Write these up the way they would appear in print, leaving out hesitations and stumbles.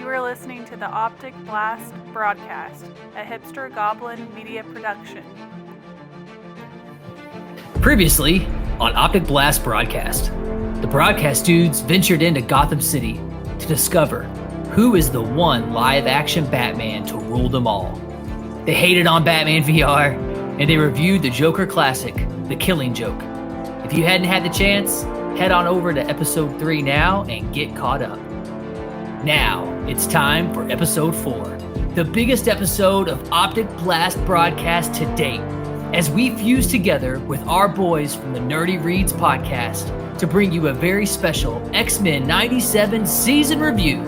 You are listening to the Optic Blast Broadcast, a hipster goblin media production. Previously on Optic Blast Broadcast, the broadcast dudes ventured into Gotham City to discover who is the one live-action Batman to rule them all. They hated on Batman VR, and they reviewed the Joker classic, The Killing Joke. If you hadn't had the chance, head on over to episode 3 now and get caught up. Now, it's time for episode 4, the biggest episode of Optic Blast Broadcast to date, as we fuse together with our boys from the Nerdy Reads podcast to bring you a very special X-Men '97 season review.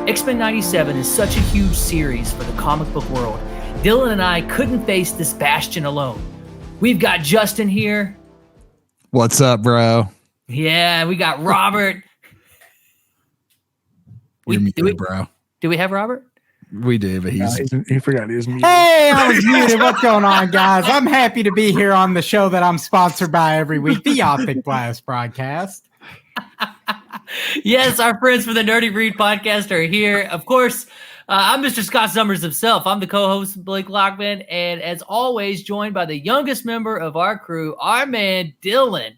X-Men '97 is such a huge series for the comic book world. Dylan and I couldn't face this bastion alone. We've got Justin here. What's up, bro? Yeah, we got Robert. You're muted, bro. Do we have Robert? We do, but he forgot he was muted. Hey, I was muted. What's going on, guys? I'm happy to be here on the show that I'm sponsored by every week, the Optic Blast Broadcast. Yes, our friends from the Nerdy Read podcast are here. Of course, I'm Mr. Scott Summers himself. I'm the co-host, Blake Lockman, and as always, joined by the youngest member of our crew, our man, Dylan.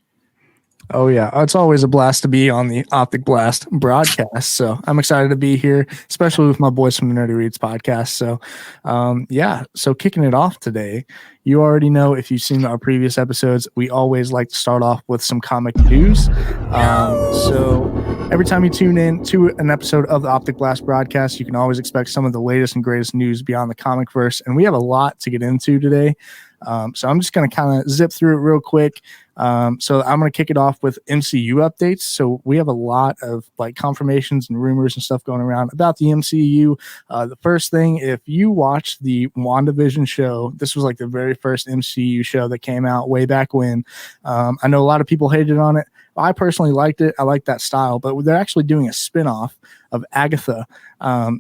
Oh, yeah. It's always a blast to be on the Optic Blast Broadcast. So I'm excited to be here, especially with my boys from the Nerdy Reads podcast. So, So kicking it off today, you already know, if you've seen our previous episodes, we always like to start off with some comic news. So every time you tune in to an episode of the Optic Blast Broadcast, you can always expect some of the latest and greatest news beyond the comic verse. And we have a lot to get into today. So I'm just going to kind of zip through it real quick. So I'm going to kick it off with MCU updates. So we have a lot of like confirmations and rumors and stuff going around about the MCU. The first thing, if you watched the WandaVision show, this was like the very first MCU show that came out way back when. I know a lot of people hated on it. I personally liked it. I like that style, but they're actually doing a spinoff of Agatha.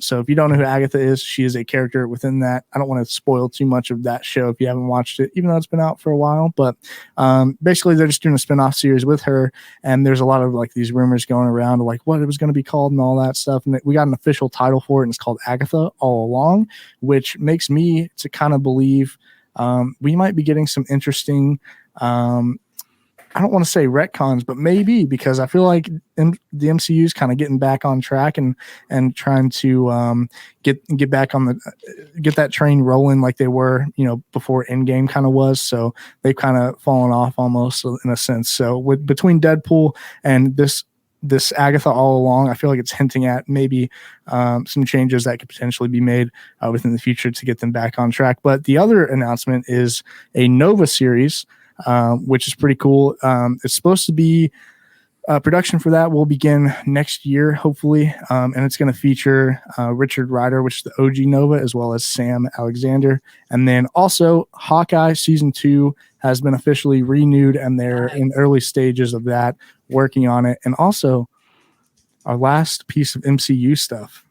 So if you don't know who Agatha is, she is a character within that. I don't want to spoil too much of that show if you haven't watched it, even though it's been out for a while. But basically, they're just doing a spinoff series with her. And there's a lot of like these rumors going around of like what it was going to be called and all that stuff. And we got an official title for it, and it's called Agatha All Along, which makes me to kind of believe we might be getting some interesting I don't want to say retcons, but maybe, because I feel like the MCU is kind of getting back on track and trying to get back on get that train rolling like they were, before Endgame kind of was. So they've kind of fallen off almost in a sense. So between Deadpool and this Agatha All Along, I feel like it's hinting at maybe some changes that could potentially be made within the future to get them back on track. But the other announcement is a Nova series, which is pretty cool. It's supposed to be production for that will begin next year, hopefully. And it's going to feature Richard Rider, which is the OG Nova, as well as Sam Alexander. And then also Hawkeye season 2 has been officially renewed, and they're in early stages of that, working on it. And also our last piece of MCU stuff,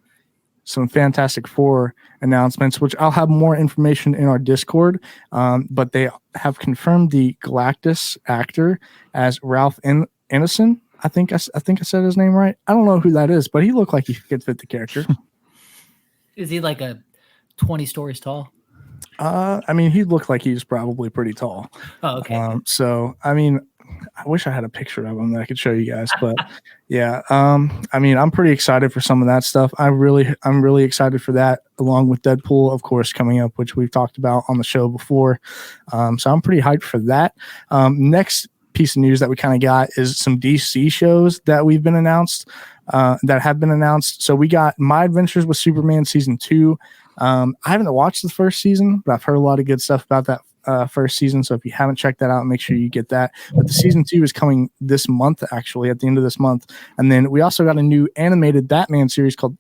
some Fantastic Four announcements, which I'll have more information in our Discord. But they have confirmed the Galactus actor as Ralph Ineson. I think I said his name right. I don't know who that is, but he looked like he could fit the character. Is he like a 20 stories tall? I mean, he looked like he's probably pretty tall. Oh, okay. So, I mean, I wish I had a picture of him that I could show you guys, but yeah. I mean, I'm pretty excited for some of that stuff. I'm really excited for that, along with Deadpool, of course, coming up, which we've talked about on the show before. So I'm pretty hyped for that. Next piece of news that we kind of got is some DC shows that have been announced. So we got My Adventures with Superman season 2. I haven't watched the first season, but I've heard a lot of good stuff about that first season. So if you haven't checked that out, make sure you get that. But the season 2 is coming this month, actually, at the end of this month. And then we also got a new animated Batman series called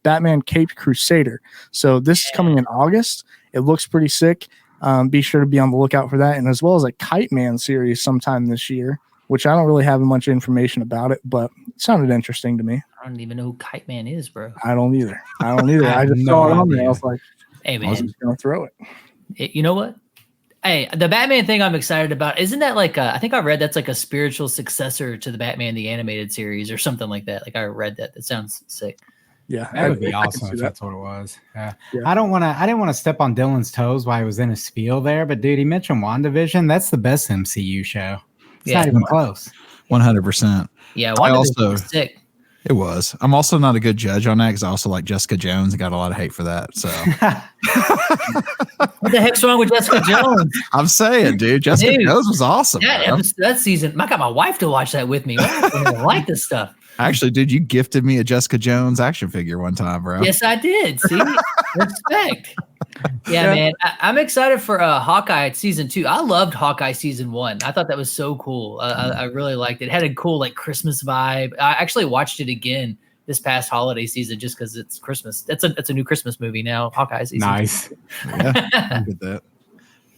Batman Caped Crusader. So this is coming in August. It looks pretty sick. Be sure to be on the lookout for that. And as well as a Kite Man series sometime this year, which I don't really have much information about it, but it sounded interesting to me. I don't even know who Kite Man is, bro. I don't either. I just saw it on there. I was like, hey, man. I was just going to throw it. You know what? Hey, the Batman thing I'm excited about. Isn't that like I think I read that's like a spiritual successor to the Batman the Animated Series or something like that. Like I read that. That sounds sick. Yeah, That would be I can awesome see if that. that's what it was. Yeah. Yeah. I didn't want to step on Dylan's toes while he was in his spiel there, but dude, he mentioned WandaVision. That's the best MCU show. It's not even close. 100%. Yeah, I WandaVision also was sick. it was. I'm also not a good judge on that because I also like Jessica Jones and got a lot of hate for that. So What the heck's wrong with Jessica Jones? I'm saying, dude, Jessica Jones was awesome. That season, I got my wife to watch that with me. I like this stuff. Actually, dude, you gifted me a Jessica Jones action figure one time, bro. Yes, I did. See, respect. Yeah, man, I'm excited for Hawkeye season 2. I loved Hawkeye season 1. I thought that was so cool. I really liked it. It had a cool like Christmas vibe. I actually watched it again this past holiday season just because it's Christmas. It's a new Christmas movie now. Hawkeye season. Nice. Yeah, I get that.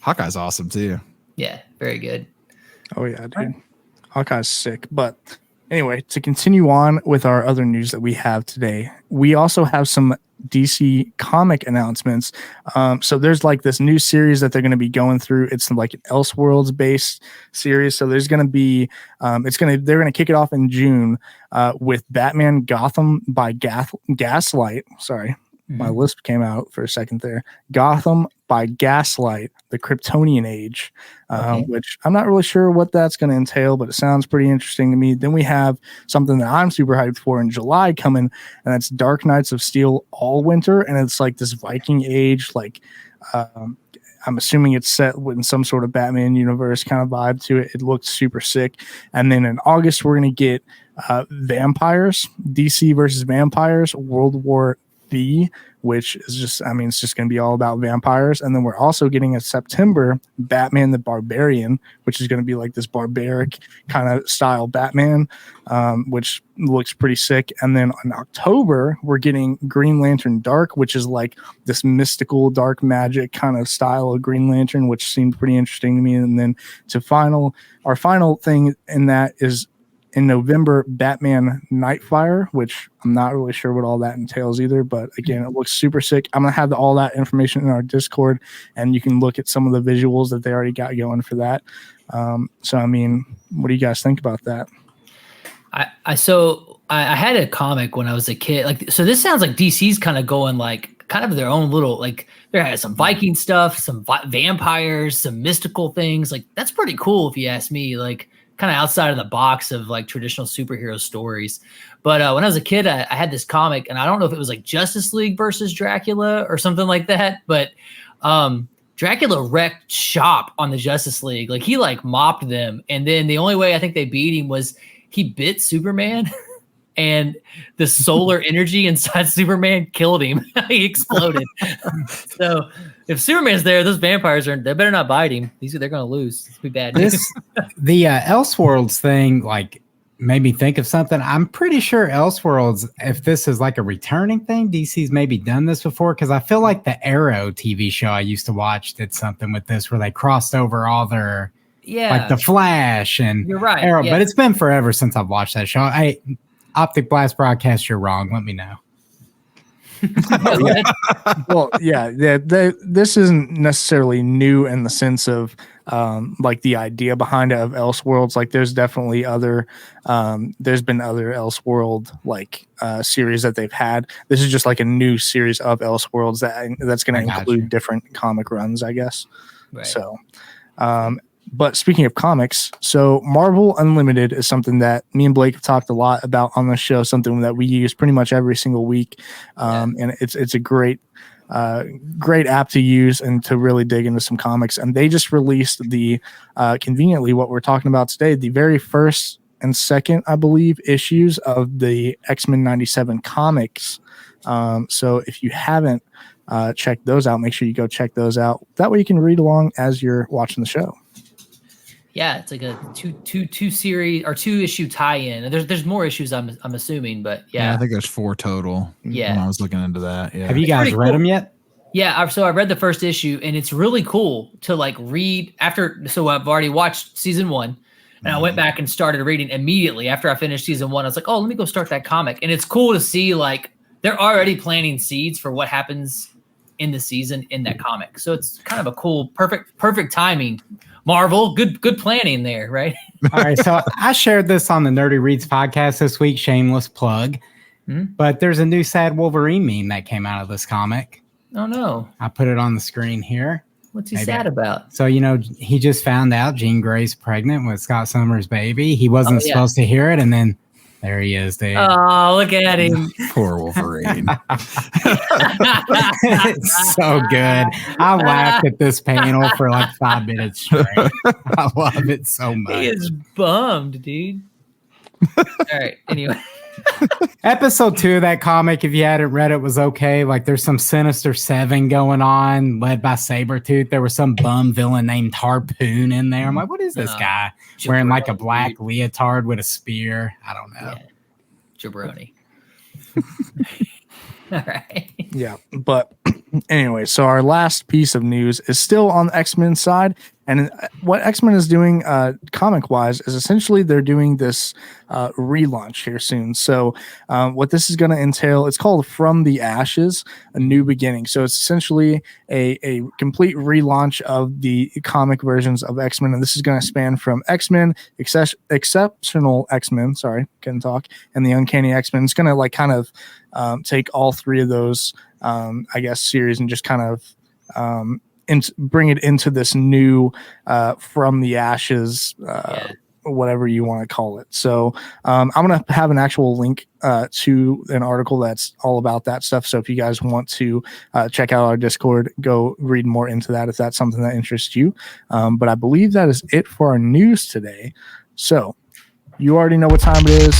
Hawkeye's awesome too. Yeah, very good. Oh yeah, dude. Hawkeye's sick. But anyway, to continue on with our other news that we have today, we also have some DC comic announcements. So there's like this new series that they're going to be going through. It's like an Elseworlds based series. So there's going to be, they're going to kick it off in June with Batman Gotham by Gaslight. Sorry. My lisp came out for a second there. Gotham by Gaslight, the Kryptonian Age, which I'm not really sure what that's going to entail, but it sounds pretty interesting to me. Then we have something that I'm super hyped for in July coming, and that's Dark Knights of Steel All Winter, and it's like this Viking Age, like I'm assuming it's set in some sort of Batman universe kind of vibe to it. It looks super sick. And then in August, we're going to get Vampires, DC versus Vampires, World War V, which is just, it's just going to be all about vampires. And then we're also getting in September Batman the Barbarian, which is going to be like this barbaric kind of style Batman, which looks pretty sick. And then in October, we're getting Green Lantern Dark, which is like this mystical dark magic kind of style of Green Lantern, which seemed pretty interesting to me. And then our final thing in that is in November, Batman Nightfire, which I'm not really sure what all that entails either. But again, it looks super sick. I'm going to have all that information in our Discord, and you can look at some of the visuals that they already got going for that. So, what do you guys think about that? I had a comic when I was a kid. So this sounds like DC's kind of going like kind of their own little, like there has some Viking stuff, some vampires, some mystical things. Like that's pretty cool if you ask me, like kind of outside of the box of like traditional superhero stories. But when I was a kid, I had this comic, and I don't know if it was like Justice League versus Dracula or something like that, but Dracula wrecked shop on the Justice League. Like he like mopped them. And then the only way I think they beat him was he bit Superman and the solar energy inside Superman killed him. He exploded. So if Superman's there, those vampires they better not bite him. They're going to lose. It's be bad. The Elseworlds thing like made me think of something. I'm pretty sure Elseworlds, if this is like a returning thing, DC's maybe done this before, because I feel like the Arrow TV show I used to watch did something with this where they crossed over all their like the Flash and you're right, Arrow. But it's been forever since I've watched that show. Optic Blast Broadcast, you're wrong. Let me know. Well, this isn't necessarily new in the sense of like the idea behind it of Elseworlds. Like there's definitely there's been other Elseworld like series that they've had. This is just like a new series of Elseworlds that's going to include different comic runs, I guess. Right. So, but speaking of comics, so Marvel Unlimited is something that me and Blake have talked a lot about on the show, something that we use pretty much every single week. And it's a great app to use and to really dig into some comics. And they just released conveniently what we're talking about today, the very first and second, I believe, issues of the X-Men '97 comics. So if you haven't checked those out, make sure you go check those out. That way you can read along as you're watching the show. Yeah, it's like a two series or 2 issue tie-in. And there's more issues, I'm assuming, but yeah. I think there's 4 total. Yeah, when I was looking into that. Yeah. Have you guys read them yet? Yeah, so I read the first issue, and it's really cool to like read after. So I've already watched season 1, and I went back and started reading immediately after I finished season 1. I was like, oh, let me go start that comic, and it's cool to see like they're already planting seeds for what happens in the season in that comic. So it's kind of a cool, perfect timing. Marvel, good planning there, right? All right, so I shared this on the Nerdy Reads podcast this week, shameless plug. But there's a new sad Wolverine meme that came out of this comic. Oh no. I put it on the screen here. What's he sad about? So, he just found out Jean Grey's pregnant with Scott Summers' baby. He wasn't supposed to hear it, and then there he is, dude. Oh, look at him. Poor Wolverine. It's so good. I laughed at this panel for like 5 minutes straight. I love it so much. He is bummed, dude. All right, anyway. Episode 2 of that comic, if you hadn't read it, was okay. Like, there's some Sinister 7 going on, led by Sabretooth. There was some bum villain named Harpoon in there. I'm like, what is this guy wearing like a black leotard with a spear? I don't know. Yeah. Jabroni. All right. Yeah, but anyway, so our last piece of news is still on the X-Men side, and what X-Men is doing comic-wise is essentially they're doing this relaunch here soon. So what this is going to entail, it's called From the Ashes, A New Beginning. So it's essentially a complete relaunch of the comic versions of X-Men, and this is going to span from X-Men, Exceptional X-Men, sorry, couldn't talk, and the Uncanny X-Men. It's going to like kind of take all three of those, I guess, series and just kind of bring it into this new From the Ashes, whatever you want to call it. So I'm going to have an actual link to an article that's all about that stuff. So if you guys want to check out our Discord, go read more into that if that's something that interests you. But I believe that is it for our news today. So you already know what time it is.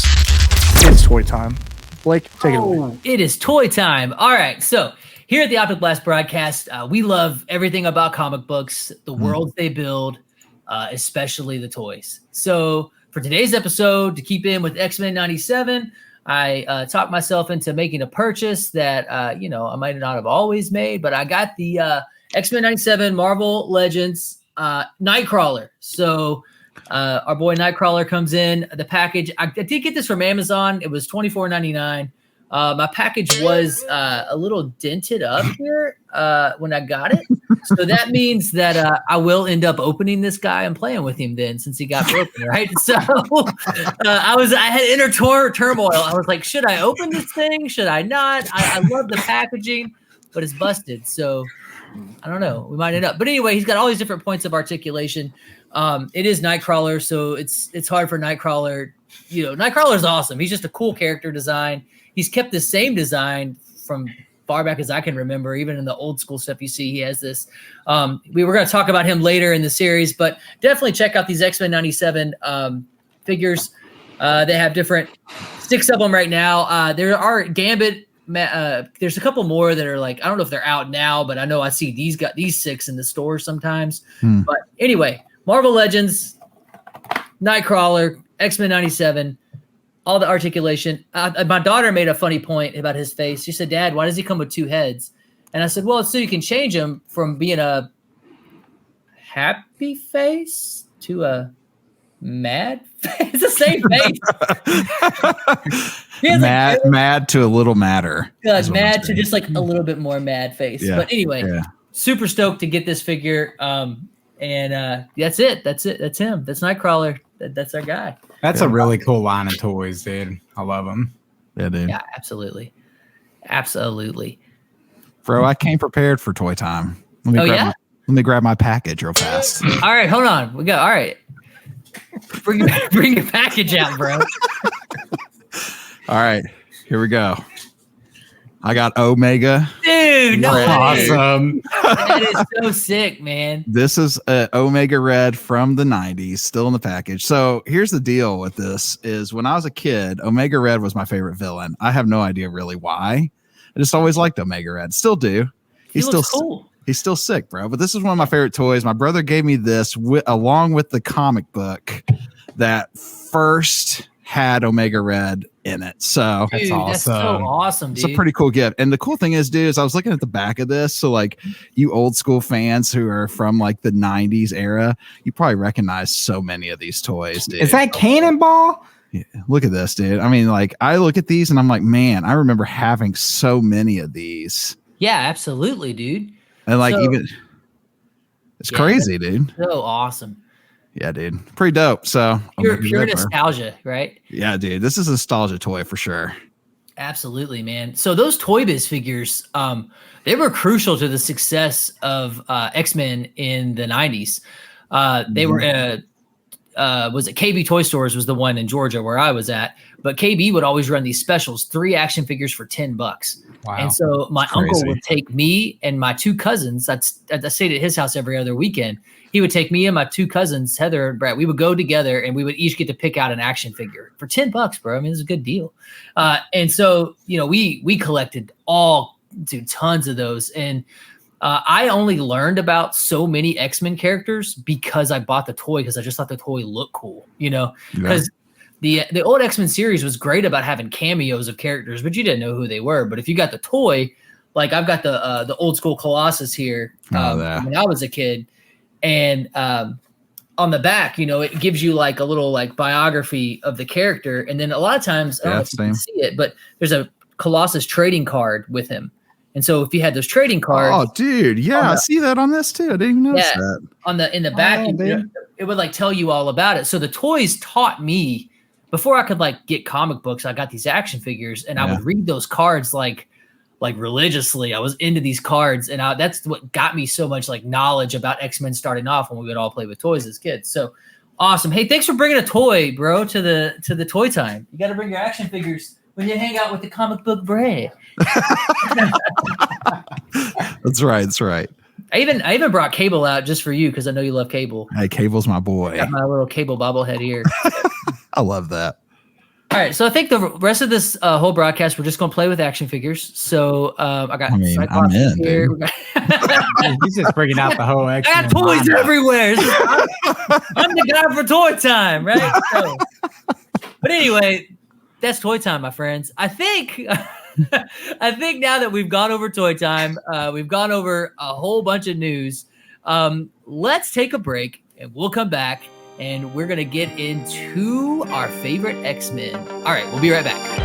It's toy time. Blake, take it away. It is toy time. All right. So here at the Optic Blast Broadcast, we love everything about comic books, the worlds they build, especially the toys. So for today's episode, to keep in with X-Men '97, I talked myself into making a purchase that, I might not have always made, but I got the X-Men '97 Marvel Legends Nightcrawler. So our boy Nightcrawler comes in the package. I did get this from Amazon. It was $24.99. My package was a little dented up here when I got it. So that means that I will end up opening this guy and playing with him then, since he got broken, right? So I had inner turmoil. I was like, should I open this thing? Should I not? I love the packaging, but it's busted. So I don't know. We might end up. But anyway, he's got all these different points of articulation. It is Nightcrawler, so it's hard for Nightcrawler. Nightcrawler is awesome. He's just a cool character design. He's kept the same design from far back as I can remember. Even in the old school stuff you see, he has this. We were going to talk about him later in the series, but definitely check out these X-Men '97 figures. They have 6 of them right now. There are Gambit. There's a couple more that are like, I don't know if they're out now, but I know I see these 6 in the store sometimes. But anyway, Marvel Legends, Nightcrawler, X-Men '97. All the articulation. My daughter made a funny point about his face. She said, "Dad, why does he come with 2 heads?" And I said, "Well, it's so you can change him from being a happy face to a mad face." It's the same face. Mad to a little madder. Mad to just like a little bit more mad face. Yeah, but anyway, super stoked to get this figure. And that's it. That's him. That's Nightcrawler. That's our guy. That's a really cool line of toys, dude. I love them. Yeah, dude. Yeah, absolutely. Absolutely. Bro, I came prepared for toy time. Let me grab my package real fast. All right, hold on. All right. Bring your package out, bro. All right, here we go. I got Omega. Dude, no way. Awesome. That is so sick, man. This is Omega Red from the 90s, still in the package. So here's the deal with this is when I was a kid, Omega Red was my favorite villain. I have no idea really why. I just always liked Omega Red. Still do. He's still cool. He's still sick, bro. But this is one of my favorite toys. My brother gave me this along with the comic book that first had Omega Red in it. So dude, that's so awesome, dude. It's a pretty cool gift. And the cool thing is, dude, is I was looking at the back of this. So like you old school fans who are from like the 90s era, you probably recognize so many of these toys, dude. Is that Cannonball? Yeah, look at this, dude. I mean, like I look at these and I'm like, man, I remember having so many of these. Yeah, absolutely, dude. And like it's crazy, dude. So awesome. Yeah, dude. Pretty dope. So pure nostalgia, right? Yeah, dude. This is a nostalgia toy for sure. Absolutely, man. So those Toy Biz figures, they were crucial to the success of X-Men in the 90s. They were was it KB Toy Stores was the one in Georgia where I was at, but KB would always run these specials, 3 action figures for $10. Wow. And so my uncle would take me and my 2 cousins. I stayed at his house every other weekend. He would take me and my 2 cousins, Heather and Brett. We would go together and we would each get to pick out an action figure for $10, bro. I mean, it's a good deal. And so, we collected tons of those. And I only learned about so many X-Men characters because I bought the toy, because I just thought the toy looked cool, because the old X-Men series was great about having cameos of characters, but you didn't know who they were. But if you got the toy, like I've got the old school Colossus here when I was a kid. And on the back, it gives you like a little like biography of the character. And then a lot of times, I don't know if you can see it, but there's a Colossus trading card with him. And so if you had those trading cards. Oh, dude. Yeah, I see that on this too. I didn't even notice that. In the back, it would like tell you all about it. So the toys taught me, before I could like get comic books, I got these action figures and I would read those cards like religiously. I was into these cards, and that's what got me so much like knowledge about X-Men starting off when we would all play with toys as kids. So awesome. Hey, thanks for bringing a toy, bro, to the toy time. You got to bring your action figures when you hang out with the comic book Bray. That's right. I even brought Cable out just for you because I know you love Cable. Hey, Cable's my boy. I got my little Cable bobblehead here. I love that. All right, so I think the rest of this whole broadcast, we're just going to play with action figures. So I got. I'm in here. He's just bringing out the whole X-Men. I got toys everywhere. I'm the guy for toy time, right? So, but anyway, that's toy time, my friends. I think now that we've gone over toy time, we've gone over a whole bunch of news. Let's take a break, and we'll come back. And we're going to get into our favorite X-Men. All right, we'll be right back.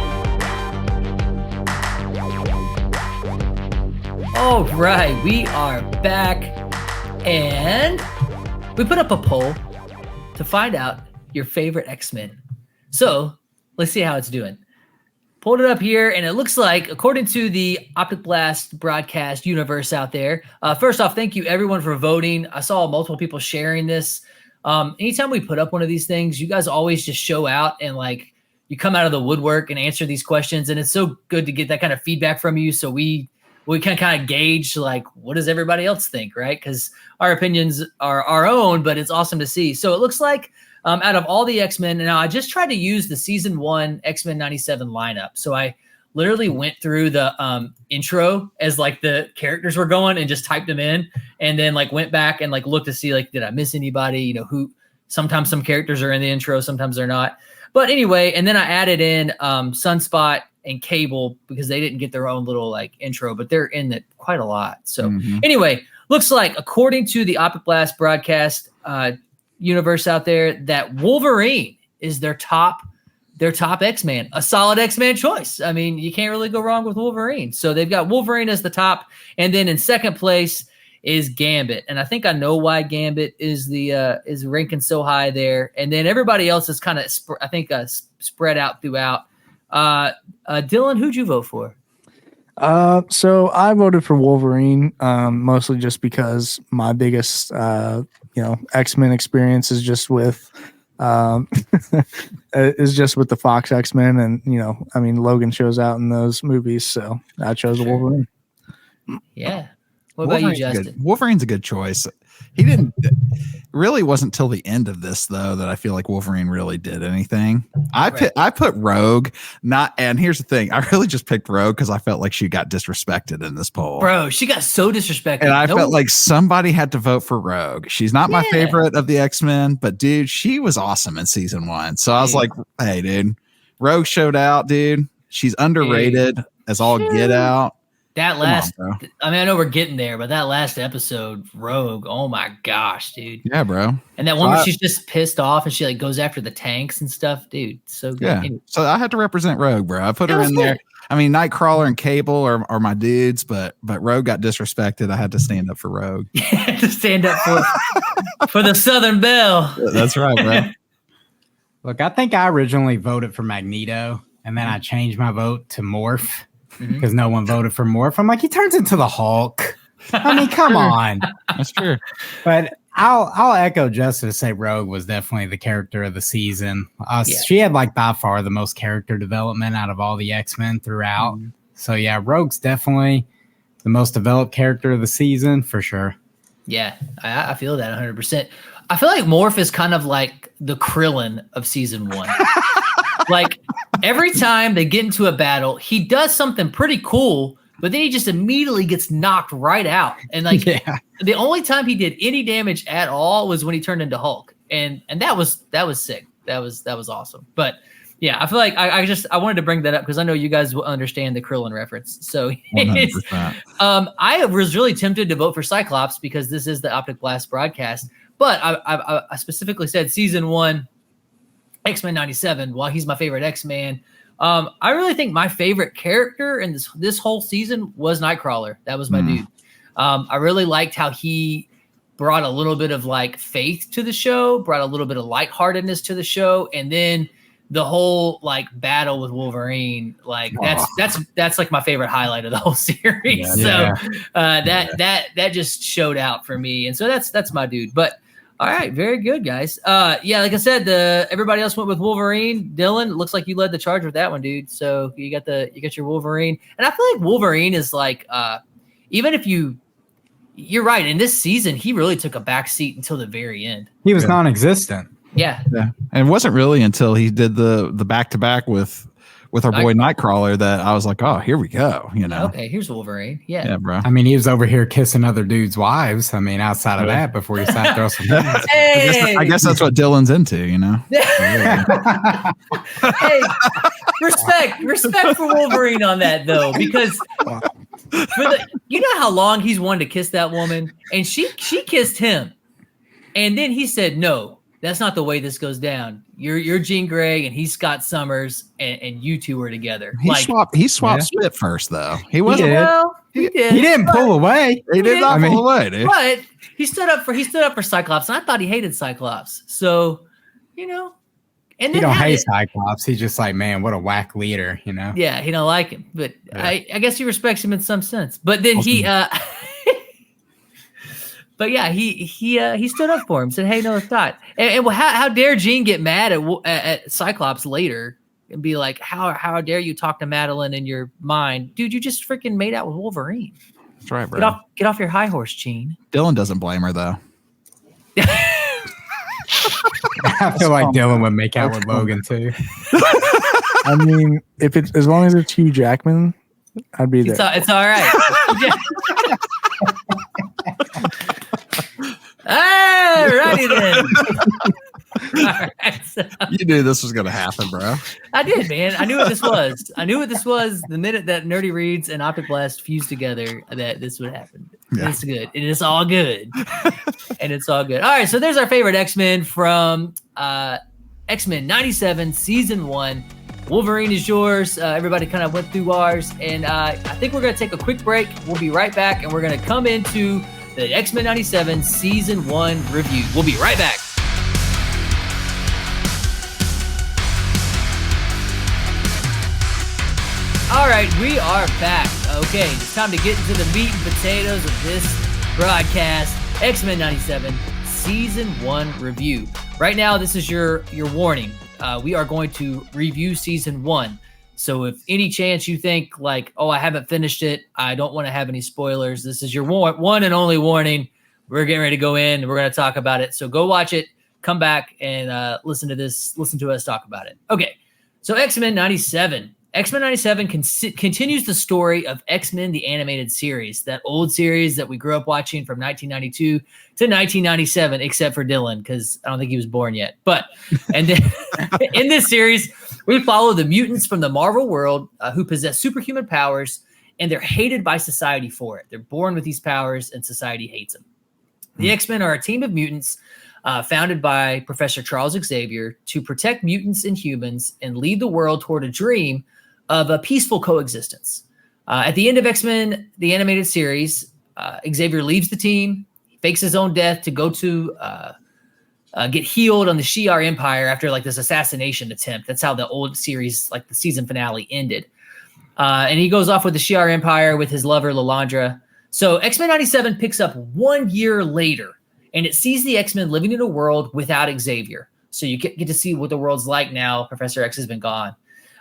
All right, we are back. And we put up a poll to find out your favorite X-Men. So let's see how it's doing. Pulled it up here, and it looks like, according to the Optic Blast Broadcast universe out there, first off, thank you everyone for voting. I saw multiple people sharing this. Anytime we put up one of these things, you guys always just show out and like you come out of the woodwork and answer these questions. And it's so good to get that kind of feedback from you. So we can kind of gauge like, what does everybody else think? Right. Cause our opinions are our own, but it's awesome to see. So it looks like, out of all the X-Men, and now I just tried to use the season 1 X-Men '97 lineup. So I literally went through the intro as like the characters were going and just typed them in, and then like went back and like looked to see like, did I miss anybody? Who sometimes some characters are in the intro, sometimes they're not. But anyway, and then I added in Sunspot and Cable because they didn't get their own little like intro, but they're in it quite a lot. So anyway, looks like according to the Optic Blast Broadcast universe out there, that Wolverine is their top X-Man, a solid X-Man choice. I mean, you can't really go wrong with Wolverine. So they've got Wolverine as the top. And then in second place is Gambit. And I think I know why Gambit is is ranking so high there. And then everybody else is kind of, spread out throughout. Dylan, who'd you vote for? So I voted for Wolverine, mostly just because my biggest, X-Men experience is just with, is just with the Fox X-Men, and Logan shows out in those movies, so I chose Wolverine. Yeah. What about you, Justin? Wolverine's a good choice. He didn't really wasn't till the end of this though that I feel like Wolverine really did anything. I put Rogue, and here's the thing, I really just picked Rogue because I felt like she got disrespected in this poll. Bro, she got so disrespected. And I felt like somebody had to vote for Rogue. She's not my favorite of the X-Men, but dude, she was awesome in season 1. So I was like, hey, dude, Rogue showed out, dude. She's underrated as all get out. That last, I know we're getting there, but that last episode, Rogue, oh my gosh, dude. Yeah, bro. And that one where she's just pissed off and she like goes after the tanks and stuff, dude. So good. Yeah. Anyway. So I had to represent Rogue, bro. I put her in there. I mean, Nightcrawler and Cable are my dudes, but Rogue got disrespected. I had to stand up for Rogue. To stand up for the Southern Belle. That's right, bro. Look, I think I originally voted for Magneto. and then I changed my vote to Morph because no one voted for Morph. I'm like, he turns into the Hulk. I mean, come on. That's true. But I'll echo Justin to say Rogue was definitely the character of the season. She had like by far the most character development out of all the X-Men throughout. So yeah, Rogue's definitely the most developed character of the season for sure. Yeah, I feel that 100%. I feel like Morph is kind of like the Krillin of season 1. Like every time they get into a battle, he does something pretty cool, but then he just immediately gets knocked right out. And like the only time he did any damage at all was when he turned into Hulk. And that was sick. That was awesome. But yeah, I feel like I wanted to bring that up because I know you guys will understand the Krillin reference. So I was really tempted to vote for Cyclops because this is the Optic Blast broadcast. But I specifically said season 1, X-Men '97. While he's my favorite X-Man, I really think my favorite character in this whole season was Nightcrawler. That was my dude. I really liked how he brought a little bit of like faith to the show, brought a little bit of lightheartedness to the show, and then the whole like battle with Wolverine, like that's like my favorite highlight of the whole series. That just showed out for me, and so that's my dude. But all right, very good, guys. Like I said, everybody else went with Wolverine. Dylan, looks like you led the charge with that one, dude. So you got your Wolverine, and I feel like Wolverine is like even if you're right, in this season he really took a back seat until the very end. He was non-existent. Yeah. And it wasn't really until he did the back-to-back with our boy Nightcrawler that I was like, oh, here we go. Okay, here's Wolverine. Yeah, bro. I mean, he was over here kissing other dudes' wives. I mean, outside of that, before he sat there some I guess that's what Dylan's into, Hey, respect for Wolverine on that though, because you know how long he's wanted to kiss that woman, and she kissed him, and then he said no. That's not the way this goes down. You're Jean Grey and he's Scott Summers, and you two were together. He swapped spit first though. He wasn't. He did. He didn't pull away. He did not pull away, dude. But he stood up for Cyclops, and I thought he hated Cyclops. So, and then he don't hate Cyclops. He's just like, man, what a whack leader, Yeah, he don't like him, but I guess he respects him in some sense. But then But yeah, he stood up for him, said, "Hey, no thought." And how dare Jean get mad at Cyclops later and be like, "How dare you talk to Madeline in your mind, dude? You just freaking made out with Wolverine." That's right, bro. Get off your high horse, Jean. Dylan doesn't blame her though. I feel like Dylan would make out with Logan too. I mean, if it's as long as it's Hugh Jackman, I'd be there. It's all right. Alrighty then. All right, so. You knew this was going to happen, bro. I did, man. I knew what this was. The minute that Nerdy Reads and Optic Blast fused together, that this would happen. Yeah. It's good. It is all good. And it's all good. All right, so there's our favorite X-Men from X-Men '97, Season 1. Wolverine is yours. Everybody kind of went through ours. And I think we're going to take a quick break. We'll be right back, and we're going to come into the X-Men '97 Season 1 review. We'll be right back. All right, we are back. Okay, it's time to get into the meat and potatoes of this broadcast. X-Men '97 Season 1 review. Right now, this is your warning. We are going to review Season 1. So if any chance you think like, oh, I haven't finished it, I don't want to have any spoilers, this is your one and only warning. We're getting ready to go in and we're going to talk about it. So go watch it, come back and listen to us talk about it. Okay, so X-Men '97. X-Men '97 continues the story of X-Men, the animated series, that old series that we grew up watching from 1992 to 1997, except for Dylan, because I don't think he was born yet. And then in this series, we follow the mutants from the Marvel world who possess superhuman powers, and they're hated by society for it. They're born with these powers, and society hates them. The X-Men are a team of mutants founded by Professor Charles Xavier to protect mutants and humans and lead the world toward a dream of a peaceful coexistence. At the end of X-Men, the animated series, Xavier leaves the team, fakes his own death to go to get healed on the Shi'ar Empire after like this assassination attempt. That's how the old series, like the season finale, ended. And he goes off with the Shi'ar Empire with his lover Lilandra. So X-Men '97 picks up 1 year later, and it sees the X-Men living in a world without Xavier. So you get to see what the world's like now. Professor X has been gone.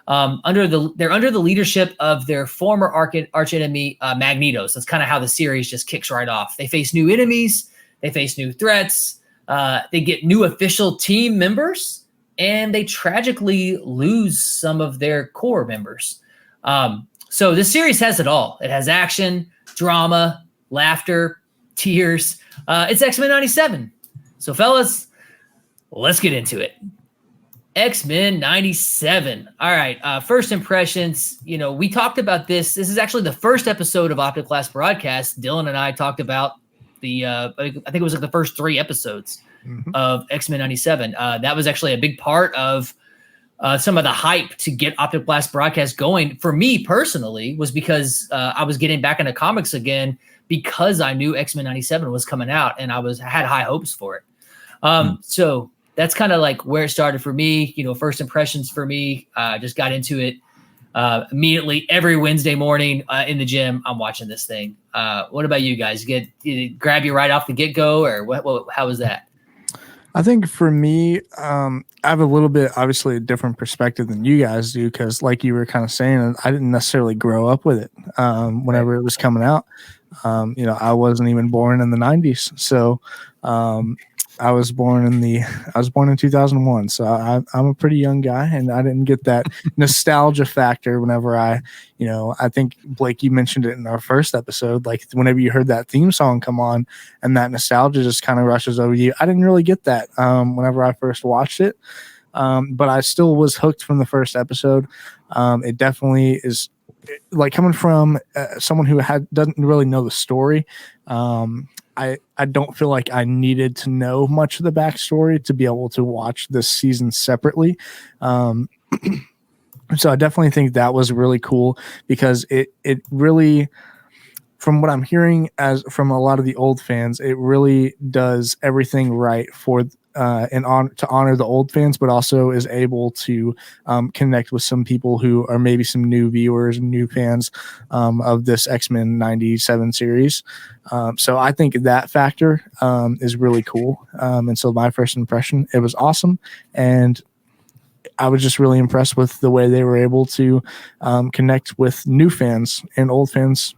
They're under the leadership of their former archenemy Magneto. So that's kind of how the series just kicks right off. They face new enemies. They face new threats. They get new official team members, and they tragically lose some of their core members. So this series has it all. It has action, drama, laughter, tears. It's X-Men '97. So fellas, let's get into it. X-Men '97. All right. First impressions. We talked about this. This is actually the first episode of Optic Blast Broadcast. Dylan and I talked about I think it was like the first 3 episodes of X-Men '97. That was actually a big part of some of the hype to get Optic Blast Broadcast going for me personally, was because I was getting back into comics again because I knew X-Men '97 was coming out and I had high hopes for it. So that's kind of like where it started for me. First impressions for me. Just got into it immediately. Every Wednesday morning in the gym, I'm watching this thing. What about you guys? Did it grab you right off the get go, or what? How was that? I think for me, I have a little bit, obviously, a different perspective than you guys do, because like you were kind of saying, I didn't necessarily grow up with it whenever it was coming out. I wasn't even born in the 90s. So I was born in 2001. So I'm a pretty young guy, and I didn't get that nostalgia factor whenever I think Blake, you mentioned it in our first episode, like whenever you heard that theme song come on and that nostalgia just kind of rushes over you. I didn't really get that whenever I first watched it. But I still was hooked from the first episode. It definitely is, like, coming from someone who doesn't really know the story. I don't feel like I needed to know much of the backstory to be able to watch this season separately. So I definitely think that was really cool, because it really, from what I'm hearing from a lot of the old fans, it really does everything right for to honor the old fans, but also is able to connect with some people who are maybe some new viewers and new fans of this X-Men '97 series. So I think that factor is really cool. And so my first impression, it was awesome. And I was just really impressed with the way they were able to connect with new fans and old fans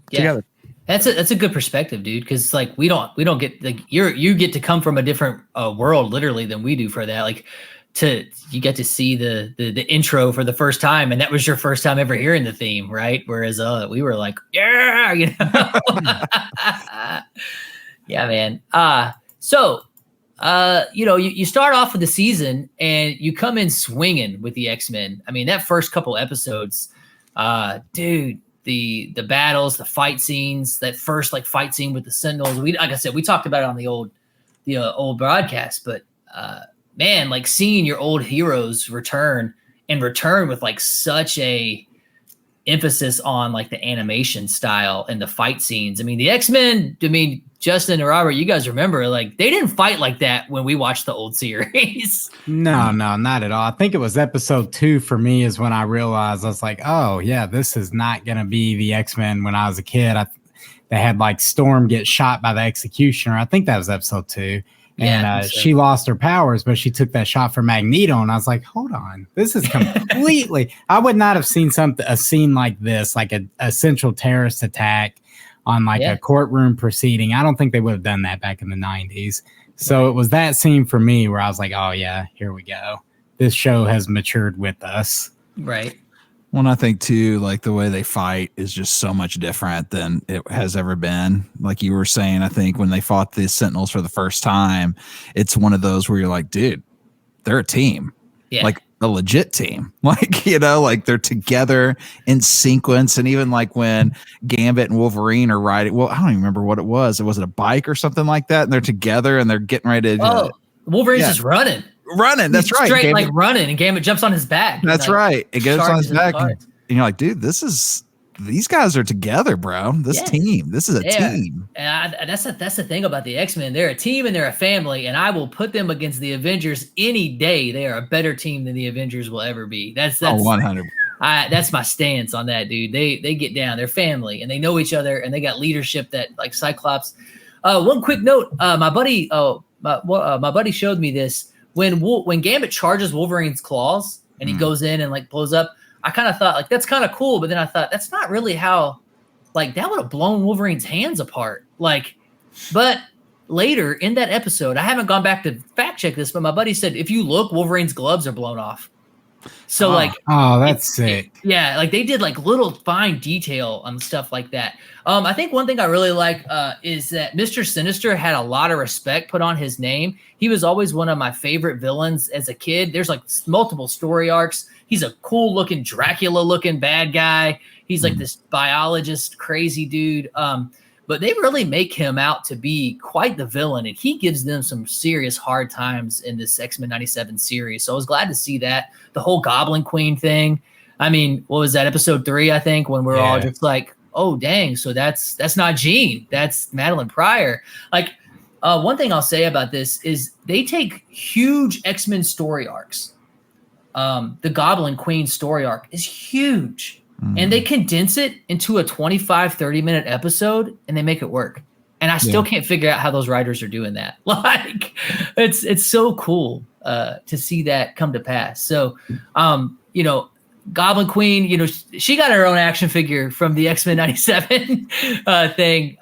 together. That's a good perspective, dude. Because like we don't get, like, you get to come from a different world literally than we do for that. Like you get to see the intro for the first time, and that was your first time ever hearing the theme, right? Whereas we were like, yeah, yeah, man. You start off with the season and you come in swinging with the X-Men. I mean, that first couple episodes, dude. The battles, the fight scenes, that first like fight scene with the Sentinels. Like I said, we talked about it on the old broadcast, but man, like seeing your old heroes return with like such a emphasis on like the animation style and the fight scenes. I mean, the X-Men, Justin and Robert, you guys remember, like, they didn't fight like that when we watched the old series. No, not at all. I think it was episode 2 for me is when I realized, I was like, oh yeah, this is not going to be the X-Men when I was a kid. They had like Storm get shot by the Executioner. I think that was episode 2. And she lost her powers, but she took that shot for Magneto. And I was like, hold on, this is completely, I would not have seen a scene like this, like a central terrorist attack on like a courtroom proceeding. I don't think they would have done that back in the 90s. So it was that scene for me where I was like, oh yeah, here we go. This show has matured with us. Right. Well, I think too, like the way they fight is just so much different than it has ever been. Like you were saying, I think when they fought the Sentinels for the first time, it's one of those where you're like, dude, they're a team. Yeah. Like a legit team, like, like they're together in sequence. And even like when Gambit and Wolverine are riding, well, I don't even remember what it was. Was it a bike or something like that? And they're together and they're getting ready to. Wolverine's just running. That's right. Straight Gambit, like running, and Gambit jumps on his back. That's right. It goes on his back. And you're like, dude, this is these guys are together, bro. This is a team. And that's the thing about the X-Men. They're a team and they're a family, and I will put them against the Avengers any day. They are a better team than the Avengers will ever be. That's 100. That's my stance on that, dude. They get down. They're family, and they know each other, and they got leadership that like Cyclops. One quick note: my buddy showed me this when Gambit charges Wolverine's claws, and he goes in and like blows up. I kind of thought like that's kind of cool, but then I thought that's not really how. Like that would have blown Wolverine's hands apart. Like, but later in that episode, I haven't gone back to fact check this, but my buddy said if you look, Wolverine's gloves are blown off. So that's sick. Yeah, like they did like little fine detail on stuff like that. I think one thing I really like is that Mr. Sinister had a lot of respect put on his name. He was always one of my favorite villains as a kid. There's like multiple story arcs. He's a cool looking Dracula looking bad guy. He's like this biologist, crazy dude. But they really make him out to be quite the villain, and he gives them some serious hard times in this X-Men '97 series. So I was glad to see that. The whole Goblin Queen thing. I mean, what was that, episode 3, I think, when we're all just like, oh, dang, so that's not Jean. That's Madeline Pryor. Like, one thing I'll say about this is they take huge X-Men story arcs. The Goblin Queen story arc is huge. And they condense it into a 25, 30-minute episode, and they make it work. And I still can't figure out how those writers are doing that. Like, it's so cool to see that come to pass. So, Goblin Queen, she got her own action figure from the X-Men '97 thing.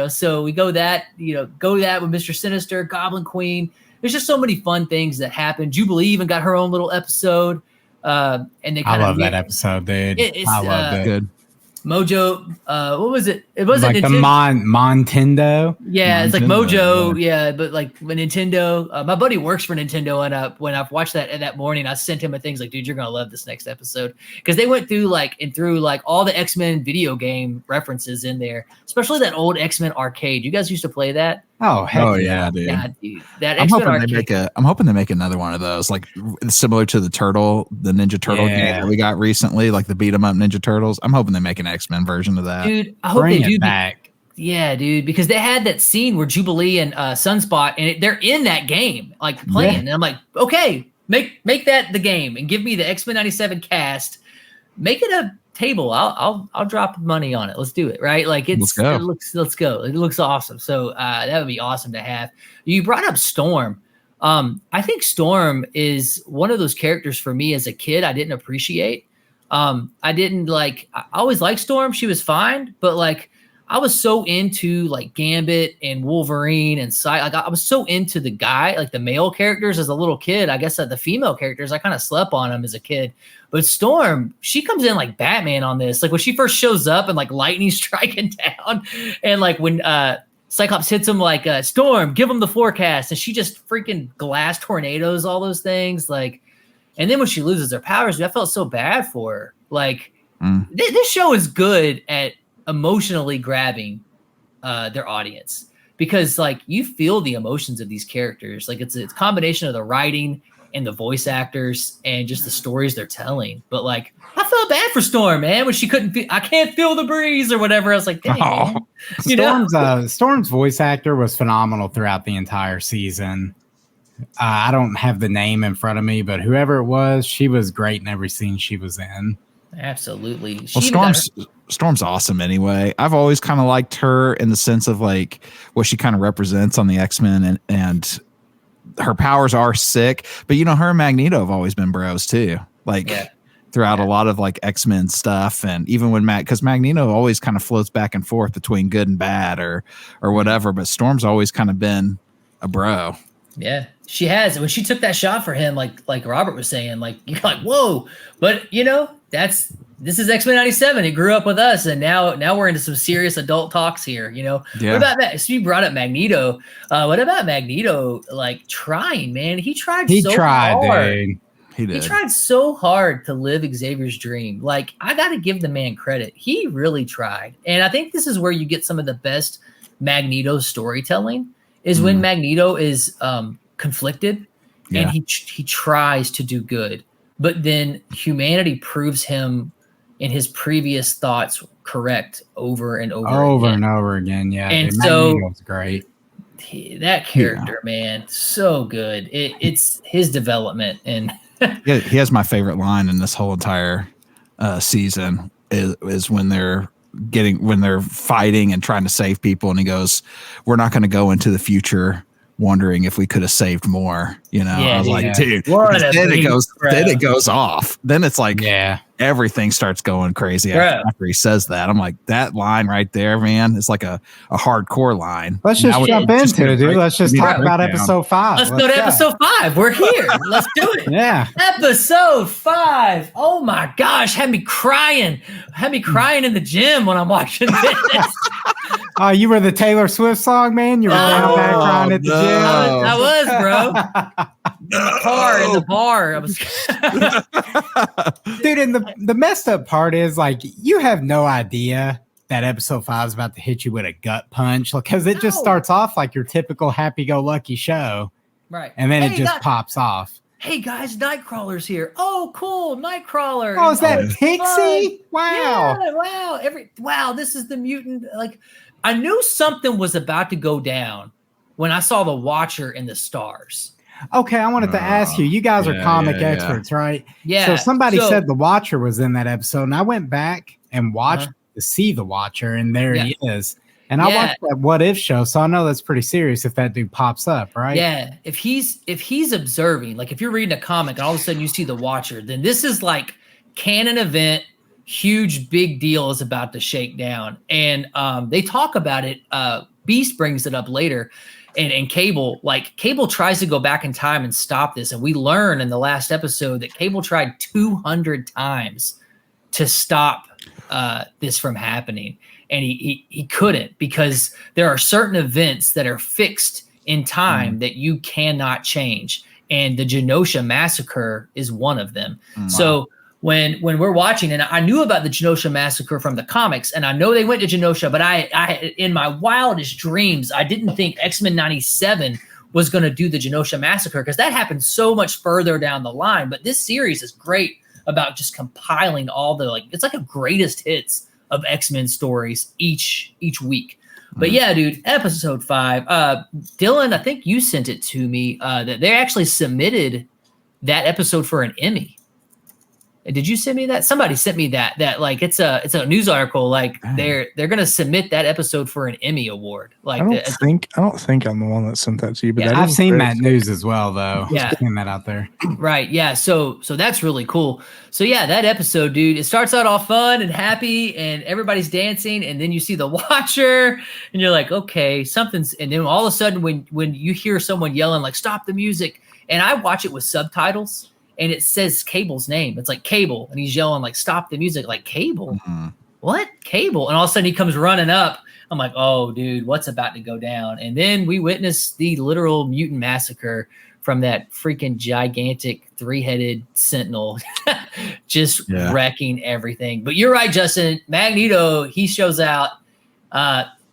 So we go that with Mr. Sinister, Goblin Queen. There's just so many fun things that happen. Jubilee even got her own little episode. And they I love that episode, dude. I love it. Good. Mojo, what was it? It wasn't like Nintendo. the Montendo. Yeah, it's like Mojo. Yeah, but like when Nintendo, my buddy works for Nintendo, and when I've watched that morning, I sent him a things like, dude, you're gonna love this next episode, because they went through all the X-Men video game references in there, especially that old X-Men arcade. You guys used to play that? Oh, heck yeah, dude. Yeah, dude. That I'm X-Men hoping arcade. I'm hoping they make another one of those, like similar to the Ninja Turtle game that we got recently, like the beat 'em up Ninja Turtles. I'm hoping they make an X-Men version of that. Dude, I hope Bring they do it back. Yeah, dude, because they had that scene where Jubilee and Sunspot, and they're in that game, like playing. Yeah. And I'm like, okay, make that the game, and give me the X-Men '97 cast. Make it a table. I'll drop money on it. Let's do it, right? Like let's go. It looks awesome. So that would be awesome to have. You brought up Storm. I think Storm is one of those characters for me as a kid I didn't appreciate. I always liked Storm. She was fine, but like I was so into like Gambit and Wolverine and I was so into the guy, like the male characters as a little kid. I guess the female characters, I kind of slept on them as a kid. But Storm, she comes in like Batman on this. Like when she first shows up and like lightning striking down, and like when Cyclops hits him like Storm, give him the forecast, and she just freaking glass tornadoes all those things. Like, and then when she loses her powers, I felt so bad for her. Like this show is good at emotionally grabbing their audience, because like you feel the emotions of these characters. Like it's a combination of the writing and the voice actors and just the stories they're telling. But like I felt bad for Storm, man, when she I can't feel the breeze or whatever. I was like, dang, man. Storm's voice actor was phenomenal throughout the entire season. I don't have the name in front of me, but whoever it was, she was great in every scene she was in. Absolutely. Well, Storm's awesome anyway. I've always kind of liked her in the sense of like what she kind of represents on the X-Men, and her powers are sick. But her and Magneto have always been bros too. Like throughout a lot of like X-Men stuff, and even when because Magneto always kind of floats back and forth between good and bad or whatever. But Storm's always kind of been a bro. Yeah, she has. When she took that shot for him, like Robert was saying, like you're like, whoa. But this is X-Men '97. It grew up with us, and now we're into some serious adult talks here. Yeah. What about that? So you brought up Magneto. What about Magneto? Like trying, man. He tried hard. Dude. He tried so hard to live Xavier's dream. Like I got to give the man credit. He really tried, and I think this is where you get some of the best Magneto storytelling. Is when Magneto is conflicted and he tries to do good, but then humanity proves him and his previous thoughts correct over and over and over again. Yeah, and so Magneto's great. That character, man, so good. It's his development, and he has my favorite line in this whole entire season is when they're fighting and trying to save people, and he goes, "We're not going to go into the future wondering if we could have saved more." I was like, dude, then it goes off. Then it's like, everything starts going crazy after he says that. I'm like, that line right there, man, it's like a hardcore line. Let's just jump into it, dude. Let's just talk about episode 5. Let's go to episode 5. We're here. Let's do it. Yeah. Episode 5. Oh my gosh. Had me crying in the gym when I'm watching this. Oh, you were the Taylor Swift song, man? You were down back crying at the gym? I was, bro. In the car, in the bar. I was Dude, and the messed up part is, like, you have no idea that episode 5 is about to hit you with a gut punch, because it just starts off like your typical happy-go-lucky show. Right. And then it just pops off. Hey, guys, Nightcrawler's here. Oh, cool, Nightcrawler. Oh, is that Pixie? Wow. Yeah, wow. This is the mutant. Like, I knew something was about to go down when I saw the Watcher in the stars. Okay, I wanted to ask you. You guys are comic experts, right? Yeah. So somebody said the Watcher was in that episode, and I went back and watched to see the Watcher, and there he is. And I watched that What If show, so I know that's pretty serious if that dude pops up, right? Yeah. If he's observing, like if you're reading a comic and all of a sudden you see the Watcher, then this is like canon event. Huge big deal is about to shake down, and they talk about it. Beast brings it up later, and Cable tries to go back in time and stop this, and we learn in the last episode that Cable tried 200 times to stop this from happening, and he couldn't, because there are certain events that are fixed in time that you cannot change, and the Genosha massacre is one of them. So when we're watching, and I knew about the Genosha massacre from the comics, and I know they went to Genosha, but I in my wildest dreams, I didn't think X-Men '97 was going to do the Genosha massacre, because that happened so much further down the line. But this series is great about just compiling all the, like, it's like a greatest hits of X-Men stories each week. But yeah, dude, episode 5, Dylan, I think you sent it to me, that they actually submitted that episode for an Emmy. Did you send me that? Somebody sent me that like it's a news article, like they're going to submit that episode for an Emmy award. Like, I don't think I'm the one that sent that to you, but I've seen that news as well, though. Yeah, just getting that out there. Right. Yeah. So that's really cool. So yeah, that episode, dude, it starts out all fun and happy, and everybody's dancing, and then you see the Watcher, and you're like, okay, something's. And then all of a sudden, when you hear someone yelling like, "Stop the music!" and I watch it with subtitles, and it says Cable's name. It's like Cable, and he's yelling like, "Stop the music!" Like, Cable, what? Cable? And all of a sudden he comes running up. I'm like, oh, dude, what's about to go down? And then we witness the literal mutant massacre from that freaking gigantic 3-headed sentinel, just wrecking everything. But you're right, Justin. Magneto, he shows out.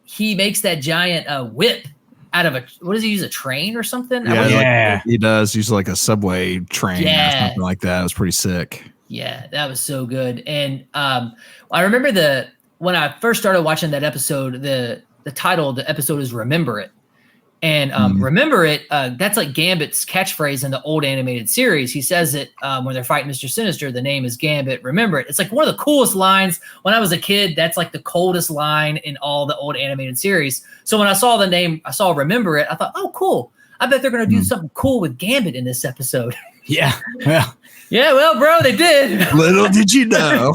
He makes that giant whip out of what does he use, a train or something? Yeah, he does use like a subway train or something like that. It was pretty sick. Yeah, that was so good. And I remember when I first started watching that episode, the title of the episode is Remember It. And Remember It, that's like Gambit's catchphrase in the old animated series. He says it when they're fighting Mr. Sinister. The name is Gambit, remember it. It's like one of the coolest lines. When I was a kid, that's like the coldest line in all the old animated series. So when I saw the name, I saw Remember It, I thought, oh, cool. I bet they're going to do something cool with Gambit in this episode. Yeah. Well. Yeah, well, bro, they did. Little did you know.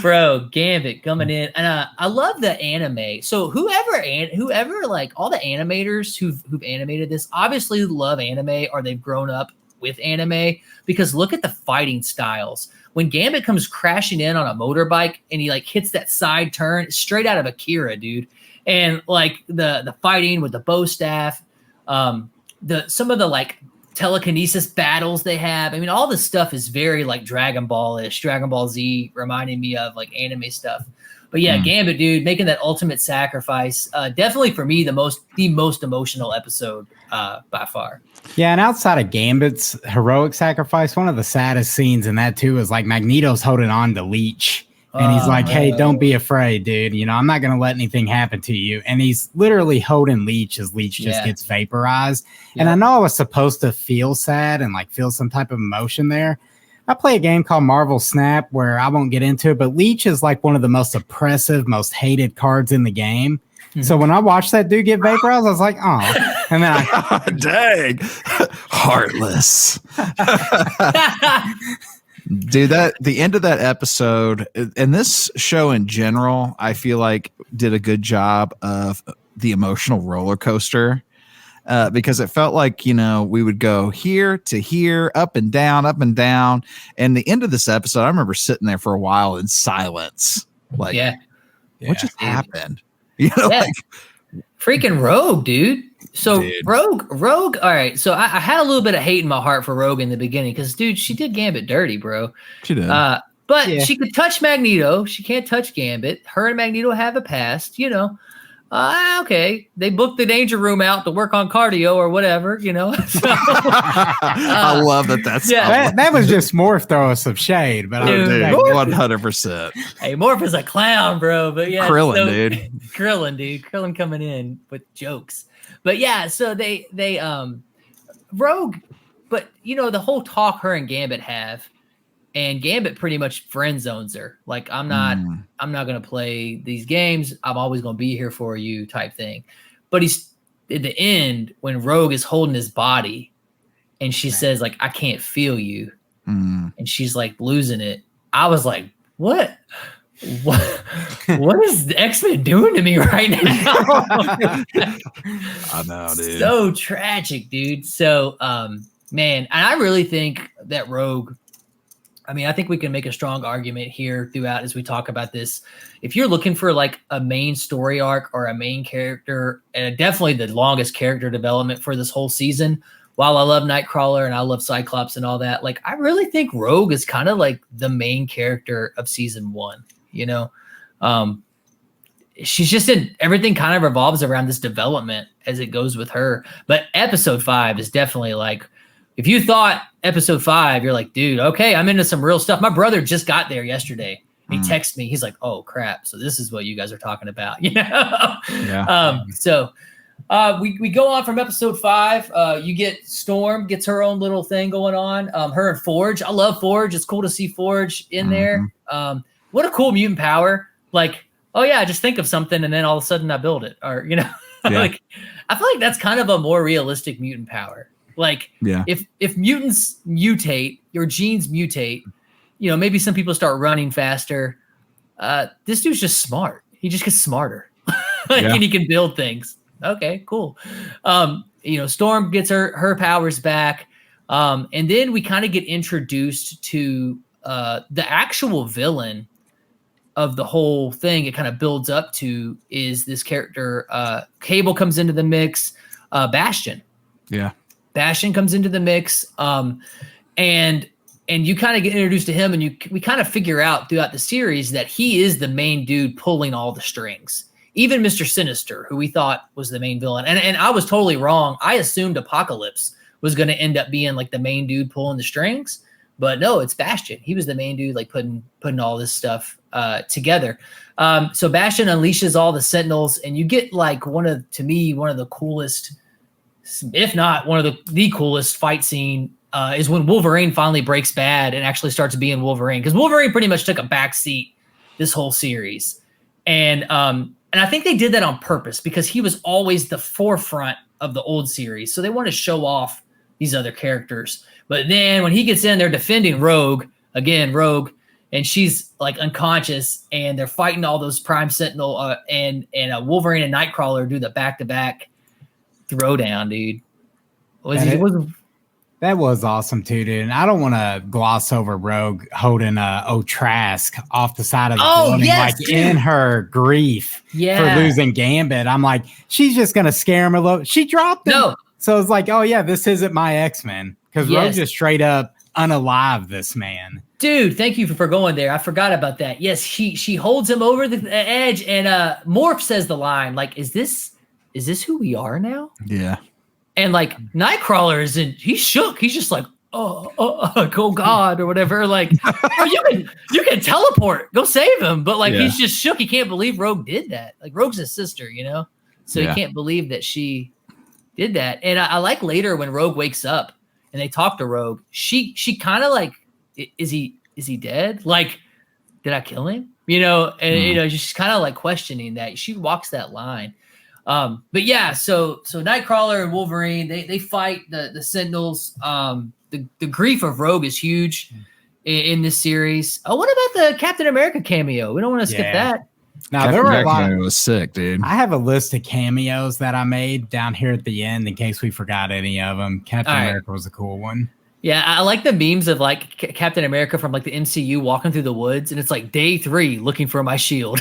Bro, Gambit coming in. And I love the anime. So whoever like all the animators who've animated this obviously love anime, or they've grown up with anime, because look at the fighting styles. When Gambit comes crashing in on a motorbike and he like hits that side turn, straight out of Akira, dude. And like the fighting with the bow staff, some of the like telekinesis battles they have. I mean, all this stuff is very like Dragon Ball-ish, Dragon Ball Z, reminding me of like anime stuff. But yeah, Gambit, dude, making that ultimate sacrifice, definitely for me the most emotional episode by far. Yeah, and outside of Gambit's heroic sacrifice, one of the saddest scenes in that too is like Magneto's holding on to Leech. And he's like, hey, don't be afraid, dude. You know, I'm not going to let anything happen to you. And he's literally holding Leech as Leech just gets vaporized. Yeah. And I know I was supposed to feel sad and like feel some type of emotion there. I play a game called Marvel Snap where I won't get into it, but Leech is like one of the most oppressive, most hated cards in the game. Mm-hmm. So when I watched that dude get vaporized, I was like, oh. And then dang, heartless. Dude, the end of that episode and this show in general, I feel like did a good job of the emotional roller coaster because it felt like, you know, we would go here to here, up and down. And the end of this episode, I remember sitting there for a while in silence. Like, what just happened? You know, like freaking Rogue, dude. So Rogue. All right. So I had a little bit of hate in my heart for Rogue in the beginning because, dude, she did Gambit dirty, bro. She did. But she could touch Magneto. She can't touch Gambit. Her and Magneto have a past, you know. Okay. They booked the Danger Room out to work on cardio or whatever, you know. So, I love that. That was just Morph throwing some shade, but dude, 100%. Hey, Morph is a clown, bro. But yeah, Krillin, Krillin coming in with jokes. But yeah, so they Rogue, but you know, the whole talk her and Gambit have, and Gambit pretty much friend zones her. Like, I'm not gonna play these games. I'm always gonna be here for you type thing. But he's at the end when Rogue is holding his body and she says, like, I can't feel you. And she's like losing it. I was like, what is the X-Men doing to me right now? I know, dude. So tragic, dude. So, man, and I really think that Rogue, I mean, I think we can make a strong argument here throughout as we talk about this. If you're looking for like a main story arc or a main character, and definitely the longest character development for this whole season, while I love Nightcrawler and I love Cyclops and all that, like, I really think Rogue is kind of like the main character of season 1. You know, she's just everything kind of revolves around this development as it goes with her. But episode 5 is definitely like, if you thought episode 5, you're like, dude, okay, I'm into some real stuff. My brother just got there yesterday. He texted me. He's like, oh crap. So this is what you guys are talking about. You know? Yeah. So we go on from episode 5. You get Storm gets her own little thing going on. Her and Forge. I love Forge. It's cool to see Forge in there. What a cool mutant power. Like, oh yeah, just think of something and then all of a sudden I build it. Or, you know, like, I feel like that's kind of a more realistic mutant power. Like, if mutants mutate, your genes mutate, you know, maybe some people start running faster. This dude's just smart. He just gets smarter. And he can build things. Okay, cool. You know, Storm gets her powers back. And then we kind of get introduced to the actual villain of the whole thing. It kind of builds up to is this character. Cable comes into the mix. Bastion. Yeah. Bastion comes into the mix. And you kind of get introduced to him, and we kind of figure out throughout the series that he is the main dude pulling all the strings. Even Mr. Sinister, who we thought was the main villain. And I was totally wrong. I assumed Apocalypse was going to end up being like the main dude pulling the strings. But no, it's Bastion. He was the main dude, like putting all this stuff together. So Bastion unleashes all the Sentinels, and you get like one of the coolest, if not one of the coolest fight scene is when Wolverine finally breaks bad and actually starts being Wolverine. Because Wolverine pretty much took a back seat this whole series. And I think they did that on purpose because he was always the forefront of the old series. So they want to show off these other characters. But then when he gets in, they're defending Rogue, and she's like unconscious, and they're fighting all those Prime Sentinel and Wolverine and Nightcrawler do the back-to-back throwdown, dude. That was awesome too, dude. And I don't want to gloss over Rogue holding Trask off the side of the building, like dude. In her grief for losing Gambit. I'm like, she's just gonna scare him a little. She dropped him. No. So it's like, oh yeah, this isn't my X-Men because Rogue just straight up unalive this man. Dude, thank you for going there. I forgot about that. Yes, she holds him over the edge, and Morph says the line like, "Is this who we are now?" Yeah. And like Nightcrawler he's shook. He's just like, oh God, or whatever. Like, oh, you can teleport, go save him. But like, he's just shook. He can't believe Rogue did that. Like, Rogue's his sister, you know, so he can't believe that she did that. And I like later when Rogue wakes up and they talk to Rogue, she kind of like, is he dead? Like, did I kill him? You know, and you know, she's kind of like questioning that. She walks that line. But yeah, so Nightcrawler and Wolverine, they fight the Sentinels. The grief of Rogue is huge in this series. Oh, what about the Captain America cameo? We don't want to skip that. Now there were a lot. It was sick, dude. I have a list of cameos that I made down here at the end in case we forgot any of them. Captain America was a cool one. Yeah, I like the memes of like Captain America from like the MCU walking through the woods, and it's like day 3 looking for my shield.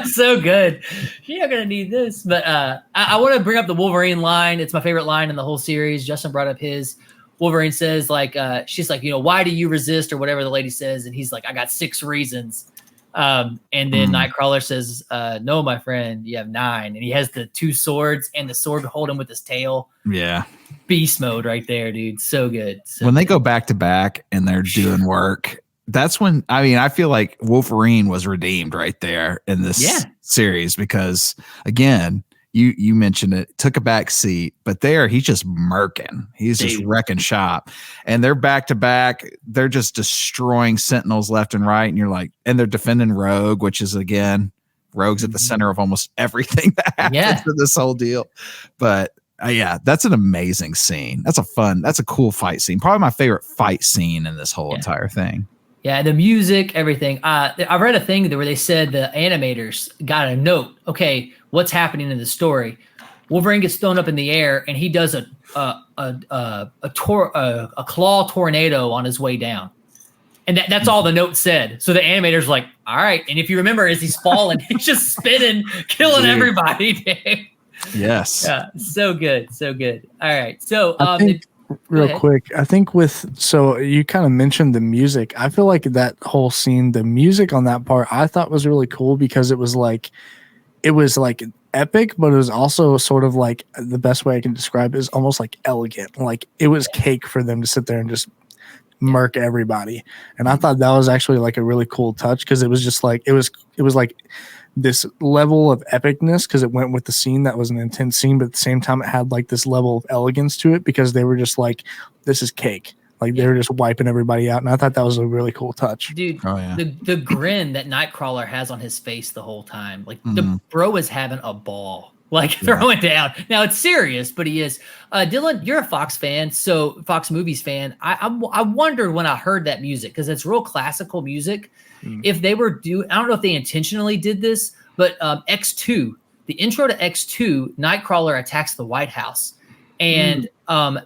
So good. You're not gonna need this, but I want to bring up the Wolverine line. It's my favorite line in the whole series. Justin brought up his. Wolverine says like, she's like, you know, why do you resist or whatever the lady says, and he's like, I got 6 reasons. And then Nightcrawler says, no, my friend, you have 9. And he has the 2 swords and the sword to hold him with his tail. Yeah. Beast mode right there, dude. So good. When they go back to back and they're doing work, that's when, I mean, I feel like Wolverine was redeemed right there in this series because, again, you mentioned it, took a back seat, but there he's just murking. He's just wrecking shop. And they're back to back. They're just destroying Sentinels left and right. And you're like, and they're defending Rogue, which is, again, Rogue's at the center of almost everything that happens to this whole deal. But yeah, that's an amazing scene. That's a cool fight scene. Probably my favorite fight scene in this whole entire thing. Yeah, the music, everything. I read a thing where they said the animators got a note. Okay, what's happening in the story? Wolverine gets thrown up in the air, and he does a claw tornado on his way down, and that's all the note said. So the animators like, all right. And if you remember, as he's falling, he's just spinning, killing everybody. Yes. Yeah. So good. So good. All right. So real quick, I think so you kind of mentioned the music. I feel like that whole scene, the music on that part, I thought was really cool because it was like epic, but it was also sort of like, the best way I can describe it is almost like elegant. Like it was cake for them to sit there and just murk everybody. And I thought that was actually like a really cool touch because it was just like, it was like this level of epicness because it went with the scene that was an intense scene, but at the same time it had like this level of elegance to it because they were just like, this is cake. Like they were just wiping everybody out. And I thought that was a really cool touch. Dude, the grin that Nightcrawler has on his face the whole time, like the bro is having a ball, like throwing down. Now it's serious, but he is. Dylan, you're a Fox fan, so Fox Movies fan. I wondered when I heard that music because it's real classical music. If they were I don't know if they intentionally did this, but X2, the intro to X2, Nightcrawler attacks the White House, and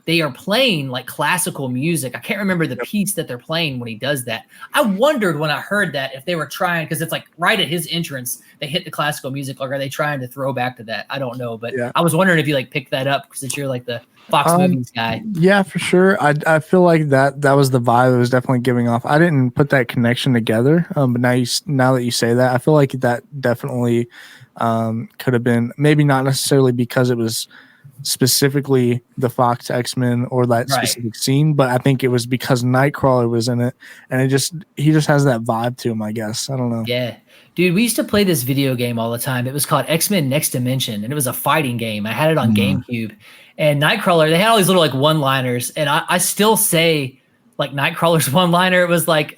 they are playing like classical music. I can't remember the piece that they're playing when he does that. I wondered when I heard that if they were trying, because it's like right at his entrance, they hit the classical music. Like, are they trying to throw back to that? I don't know, but I was wondering if you like picked that up because you're like the Fox Movies guy. Yeah, for sure. I feel like that was the vibe it was definitely giving off. I didn't put that connection together, but now that you say that, I feel like that definitely could have been, maybe not necessarily because it was specifically the Fox X-Men or that specific scene, but I think it was because Nightcrawler was in it, and he just has that vibe to him, I guess. I don't know. Yeah. Dude, we used to play this video game all the time. It was called X-Men Next Dimension, and it was a fighting game. I had it on GameCube. And Nightcrawler, they had all these little like one-liners, and I still say like Nightcrawler's one-liner. It was like,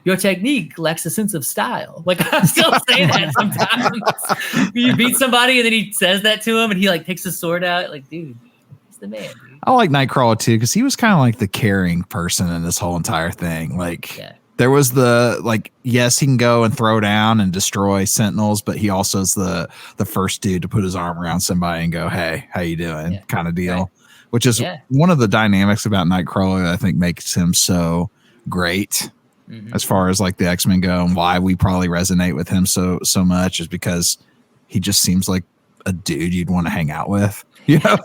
your technique lacks a sense of style. Like I still say that sometimes. You beat somebody and then he says that to him and he like takes his sword out. Like, dude, he's the man, dude. I like Nightcrawler too because he was kind of like the caring person in this whole entire thing. Like there was the like, yes, he can go and throw down and destroy Sentinels, but he also is the first dude to put his arm around somebody and go, hey, how you doing? Kind of deal. Right. Which is one of the dynamics about Nightcrawler that I think makes him so great as far as like the X-Men go, and why we probably resonate with him so much is because he just seems like a dude you'd want to hang out with. You know,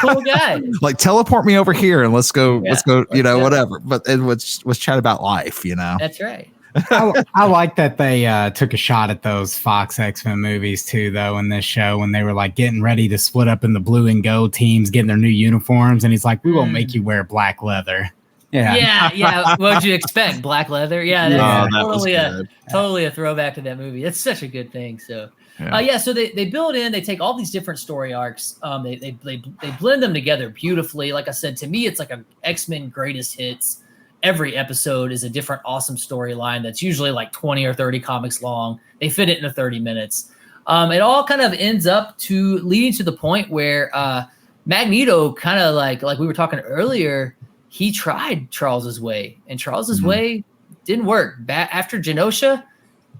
Cool guy. like teleport me over here and let's go, Yeah, you know, go. whatever. But it was chat about life, you know. That's right. I like that they took a shot at those Fox X-Men movies too, though, in this show when they were like getting ready to split up in the blue and gold teams, getting their new uniforms, and he's like, "We won't make you wear black leather." Yeah. What'd you expect? Black leather? Yeah, that's that was totally a throwback to that movie. It's such a good thing. So, so they build in, they take all these different story arcs. They blend them together beautifully. Like I said, to me, it's like a X-Men greatest hits. Every episode is a different awesome storyline that's usually like 20 or 30 comics long. They fit it into 30 minutes. It all kind of ends up to leading to the point where Magneto kind of like we were talking earlier, he tried Charles's way, and Charles's way didn't work. After Genosha,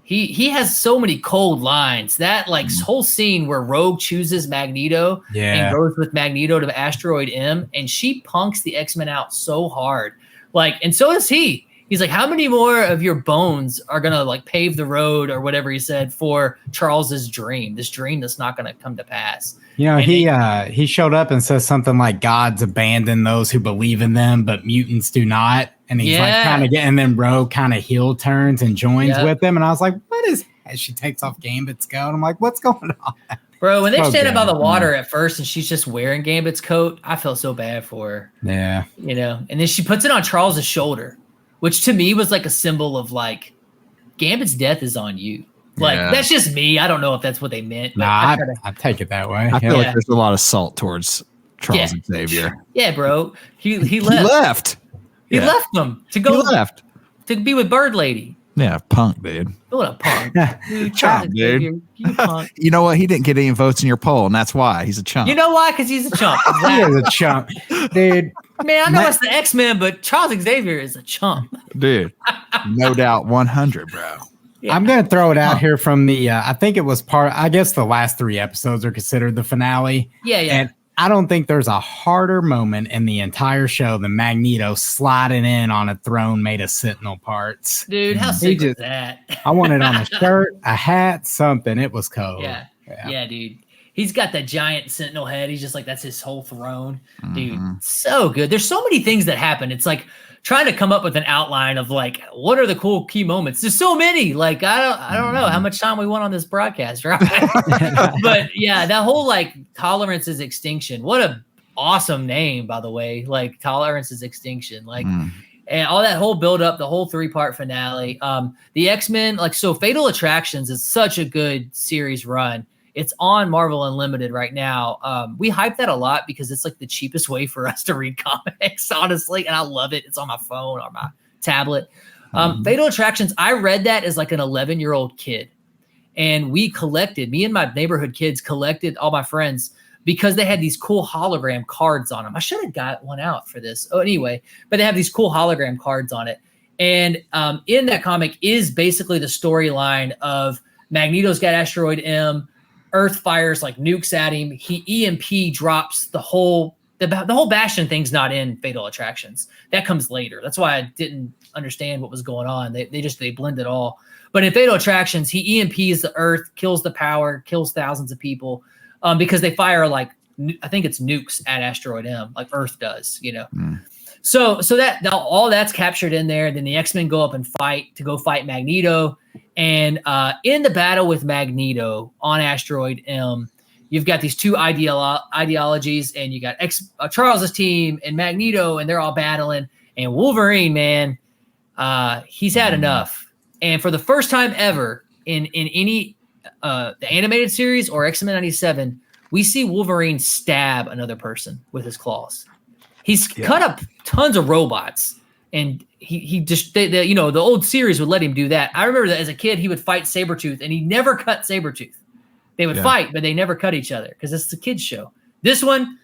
he has so many cold lines. That like whole scene where Rogue chooses Magneto and goes with Magneto to Asteroid M, and she punks the X-Men out so hard. Like, and so does he. He's like, how many more of your bones are gonna like pave the road or whatever he said for Charles's dream? This dream that's not gonna come to pass. You know, he showed up and says something like, "Gods abandon those who believe in them, but mutants do not." And he's like kind of getting them Rogue kind of heel turns and joins with them. And I was like, what is? As she takes off Gambit's coat, I'm like, what's going on? Bro, when they stand by the water at first and she's just wearing Gambit's coat, I felt so bad for her. Yeah. You know, and then she puts it on Charles's shoulder, which to me was like a symbol of like, Gambit's death is on you. Like, that's just me. I don't know if that's what they meant. Nah, I take it that way. I feel like there's a lot of salt towards Charles Xavier. Yeah, bro. He left. He left. He left them to go. He left. To be with Bird Lady. Yeah, punk, dude. What a punk. Dude, Chump, dude. You punk. You know what? He didn't get any votes in your poll, and that's why he's a chump. You know why? Because he's a chump. He is a chump. Dude. Man, I know it's the X-Men, but Charles Xavier is a chump. Dude, no doubt 100, bro. Yeah. I'm going to throw it out here from the, I think it was I guess the last 3 episodes are considered the finale. Yeah. And I don't think there's a harder moment in the entire show than Magneto sliding in on a throne made of Sentinel parts. Dude, how sick was that? I wanted on a shirt, a hat, something. It was cold. Yeah, dude. He's got that giant Sentinel head. He's just like, that's his whole throne. Dude, so good. There's so many things that happen. It's like trying to come up with an outline of like, what are the cool key moments? There's so many. Like, I don't know how much time we want on this broadcast, right? But yeah, that whole like Tolerance is Extinction. What a awesome name, by the way. Like Tolerance is Extinction. Like, and all that whole build up, the whole 3-part finale. The X-Men, like, so Fatal Attractions is such a good series run. It's on Marvel Unlimited right now. We hype that a lot because it's like the cheapest way for us to read comics, honestly. And I love it. It's on my phone or my tablet. Fatal Attractions, I read that as like an 11-year-old kid. And me and my neighborhood kids collected, all my friends, because they had these cool hologram cards on them. I should have got one out for this. Oh, anyway, but they have these cool hologram cards on it. And in that comic is basically the storyline of Magneto's got Asteroid M. Earth fires like nukes at him. He EMP drops the whole Bastion thing's not in Fatal Attractions. That comes later. That's why I didn't understand what was going on. They blend it all. But in Fatal Attractions, he EMPs the Earth, kills the power, kills thousands of people because they fire like, I think it's nukes at Asteroid M, like Earth does, you know. So that now all that's captured in there. Then the X-Men go up and fight Magneto. And in the battle with Magneto on Asteroid M, you've got these two ideologies, and you got Charles's team and Magneto, and they're all battling. And Wolverine, man, he's had enough. And for the first time ever in any the animated series or X-Men '97, we see Wolverine stab another person with his claws. He's cut up tons of robots. And he just, the old series would let him do that. I remember that as a kid, he would fight Sabretooth, and he never cut Sabretooth. They would fight, but they never cut each other because it's a kid's show. This one,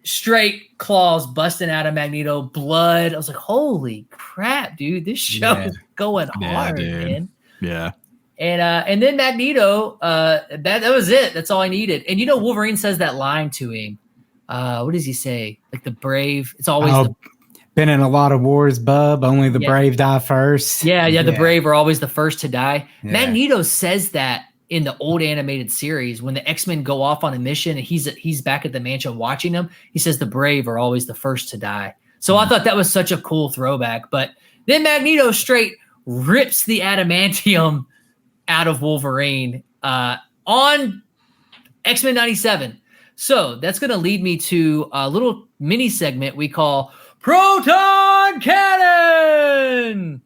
straight claws busting out of Magneto, blood. I was like, holy crap, dude. This show is going hard, man. Yeah. And then Magneto, that was it. That's all I needed. And Wolverine says that line to him. What does he say? Like the brave. It's always been in a lot of wars, bub. Only the brave die first. Yeah. The brave are always the first to die. Yeah. Magneto says that in the old animated series, when the X-Men go off on a mission and he's back at the mansion watching them, he says the brave are always the first to die. So I thought that was such a cool throwback. But then Magneto straight rips the adamantium out of Wolverine on X-Men '97. So that's going to lead me to a little mini segment we call Proton Cannon.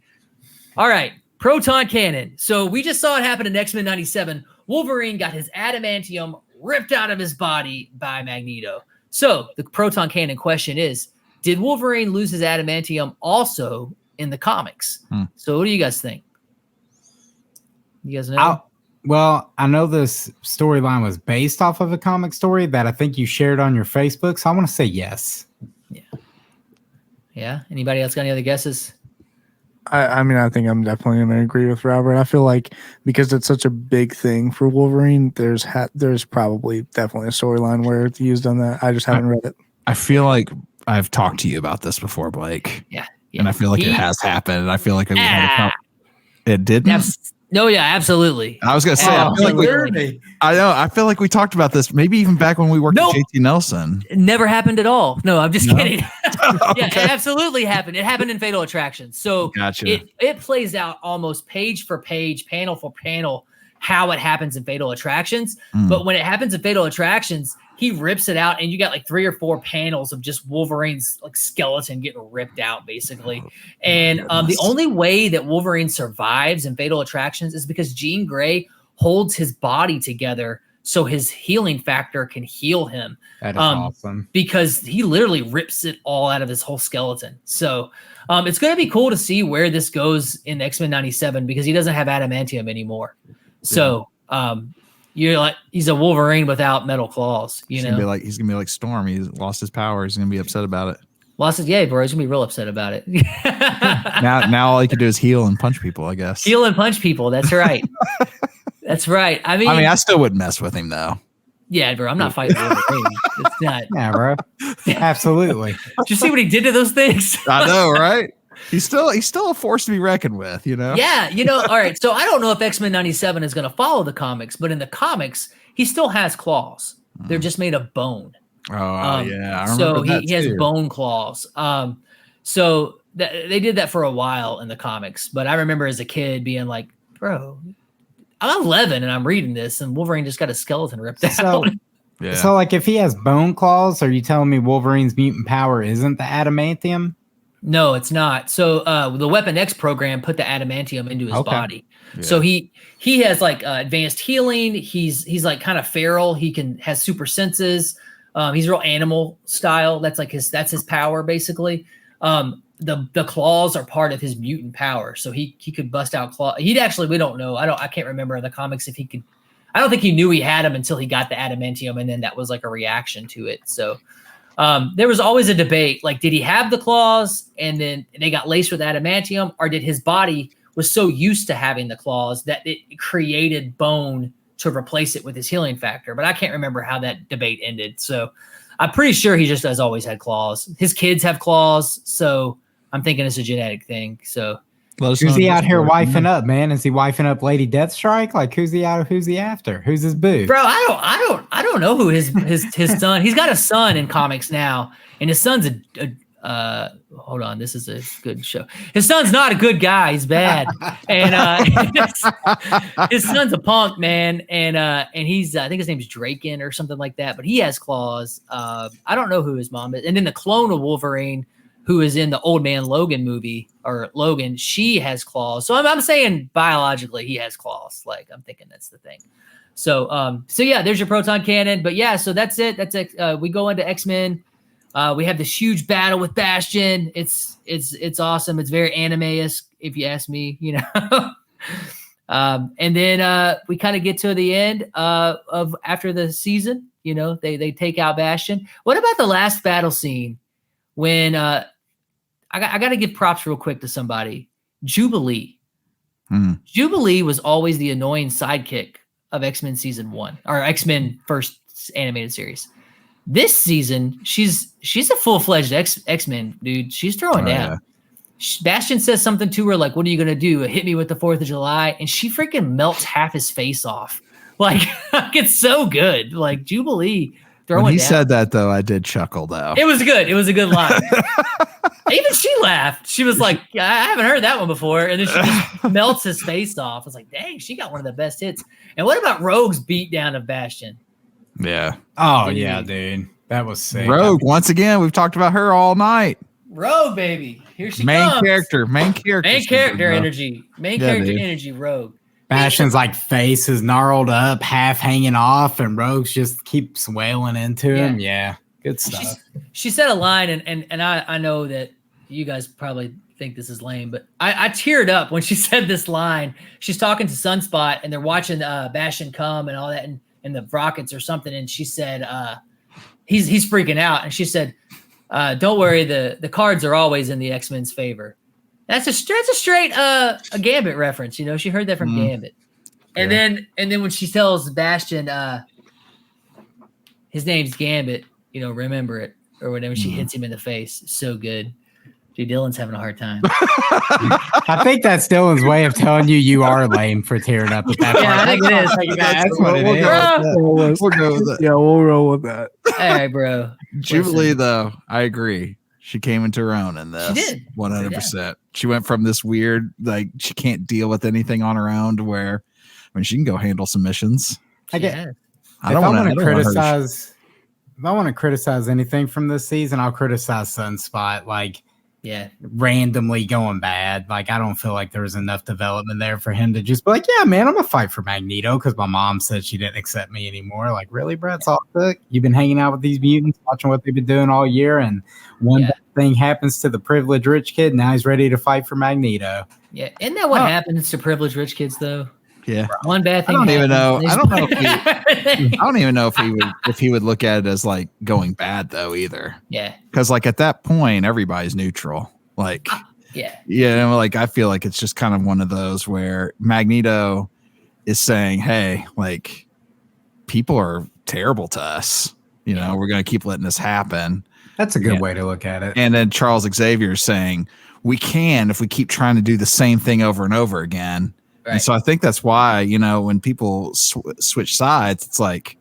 All right, Proton Cannon. So we just saw it happen in X-Men '97. Wolverine got his adamantium ripped out of his body by Magneto. So the Proton Cannon question is, did Wolverine lose his adamantium also in the comics? So what do you guys think? You guys know? Well, I know this storyline was based off of a comic story that I think you shared on your Facebook, so I want to say yes. Yeah. Anybody else got any other guesses? I mean, I think I'm definitely going to agree with Robert. I feel like because it's such a big thing for Wolverine, there's probably definitely a storyline where it's used on that. I just haven't read it. I feel like I've talked to you about this before, Blake. Yeah. And I feel like it has happened. I feel like it didn't. No, yeah, absolutely. I was gonna say, I feel like we talked about this maybe even back when we worked at JT Nelson. It never happened at all. No, I'm just kidding. Okay. Yeah, it absolutely happened. It happened in Fatal Attraction. So gotcha. It plays out almost page for page, panel for panel, how it happens in Fatal Attractions. But when it happens in Fatal Attractions, he rips it out, and you got like 3 or 4 panels of just Wolverine's like skeleton getting ripped out, basically. And the only way that Wolverine survives in Fatal Attractions is because Jean Grey holds his body together so his healing factor can heal him. That is awesome. Because he literally rips it all out of his whole skeleton. So it's going to be cool to see where this goes in X-Men '97 because he doesn't have adamantium anymore. So you're like, he's a Wolverine without metal claws. He's gonna Bro. He's gonna be real upset about it. now all he can do is heal and punch people, I guess. Heal and punch people. That's right. That's right. I mean, I still wouldn't mess with him though. Yeah, bro. I'm not fighting Wolverine. It's not. Yeah, bro. Absolutely. Did you see what he did to those things? I know, right? He's still a force to be reckoned with, you know? Yeah, all right. So I don't know if X-Men '97 is going to follow the comics, but in the comics, he still has claws. They're just made of bone. Oh, yeah. I so remember he has bone claws. So they did that for a while in the comics, but I remember as a kid being like, bro, I'm 11 and I'm reading this, and Wolverine just got a skeleton ripped out. Yeah. So, like, if he has bone claws, are you telling me Wolverine's mutant power isn't the adamantium? No, it's not. So the Weapon X program put the adamantium into his body. Yeah. So he has like advanced healing. He's like kind of feral. He has super senses. He's real animal style. That's his power basically. The claws are part of his mutant power. So he could bust out claws. We don't know. I can't remember in the comics if he could. I don't think he knew he had them until he got the adamantium, and then that was like a reaction to it. So there was always a debate, like, did he have the claws and then they got laced with adamantium, or did his body was so used to having the claws that it created bone to replace it with his healing factor? But I can't remember how that debate ended. So I'm pretty sure he just has always had claws. His kids have claws, so I'm thinking it's a genetic thing. So who's he out here wifing up, man? Is he wifing up Lady Deathstrike? Like, who's he after? Who's his boo? Bro, I don't know who his son. He's got a son in comics now, and his son's hold on, this is a good show. His son's not a good guy. He's bad, and his son's a punk, man. And he's I think his name's Draken or something like that. But he has claws. I don't know who his mom is. And then the clone of Wolverine, who is in the Old Man Logan movie, or Logan, she has claws. So I'm saying biologically he has claws. Like, I'm thinking that's the thing. So yeah, there's your proton cannon. But yeah, so that's it. That's it. We go into X-Men. We have this huge battle with Bastion. It's awesome. It's very anime-esque, if you ask me, and then we kind of get to the end of after the season. They take out Bastion. What about the last battle scene when I got to give props real quick to somebody. Jubilee. Jubilee was always the annoying sidekick of X-Men season 1, or X-Men first animated series. This season, she's a full-fledged X-Men, dude. She's throwing down. Yeah. Bastion says something to her like, "What are you going to do? Hit me with the 4th of July?" And she freaking melts half his face off Like, it's so good. Like Jubilee throwing When he down. said that, though, I did chuckle, though. It was good. It was a good line. Even she laughed. She was like, I haven't heard that one before. And then she just melts his face off. I was like, dang, she got one of the best hits. And what about Rogue's beatdown of Bastion? Yeah. Oh, yeah, dude. That was sick. Rogue, once again, we've talked about her all night. Rogue, baby. Here she Main comes. character. Main character energy. Main character dude. energy, Rogue. Bastion's like face is gnarled up, half hanging off, and Rogue's just keeps wailing into him. Yeah, good stuff. She said a line, and I know that you guys probably think this is lame, but I teared up when she said this line. She's talking to Sunspot, and they're watching Bastion come and all that, and the rockets or something, and she said he's freaking out, and she said, don't worry, the cards are always in the X-Men's favor. That's a straight a Gambit reference, you know. She heard that from Gambit. And then when she tells Bastion his name's Gambit, you know, remember it, or whenever she hits him in the face. So good. Dude, Dylan's having a hard time. I think that's Dylan's way of telling you are lame for tearing up at that part. Yeah, I think it is. That's what it is. We'll go with that. Yeah, we'll roll with that. All right, bro. Jubilee, though, I agree. She came into her own in this. She did. 100%. She went from this weird, like, she can't deal with anything on her own to where, I mean, she can go handle some missions. I get. Yeah. I don't want to criticize. If I want to criticize anything from this season, I'll criticize Sunspot. Like, Yeah. randomly going bad. Like, I don't feel like there was enough development there for him to just be like, yeah, man, I'm gonna fight for Magneto because my mom said she didn't accept me anymore. Like, really, Brett Saltick? You've been hanging out with these mutants, watching what they've been doing all year, and one bad thing happens to the privileged rich kid. Now he's ready to fight for Magneto. Yeah. Isn't that what happens to privileged rich kids, though? Yeah. One bad thing. I don't even know. happens, I don't know they- I don't even know if he would look at it as like going bad though either. Yeah. Because like at that point, everybody's neutral. Like, Yeah. like I feel like it's just kind of one of those where Magneto is saying, "Hey, like people are terrible to us. You know, we're going to keep letting this happen." That's a good way to look at it. And then Charles Xavier is saying, "We can if we keep trying to do the same thing over and over again." Right. And so I think that's why, you know, when people switch sides, it's like,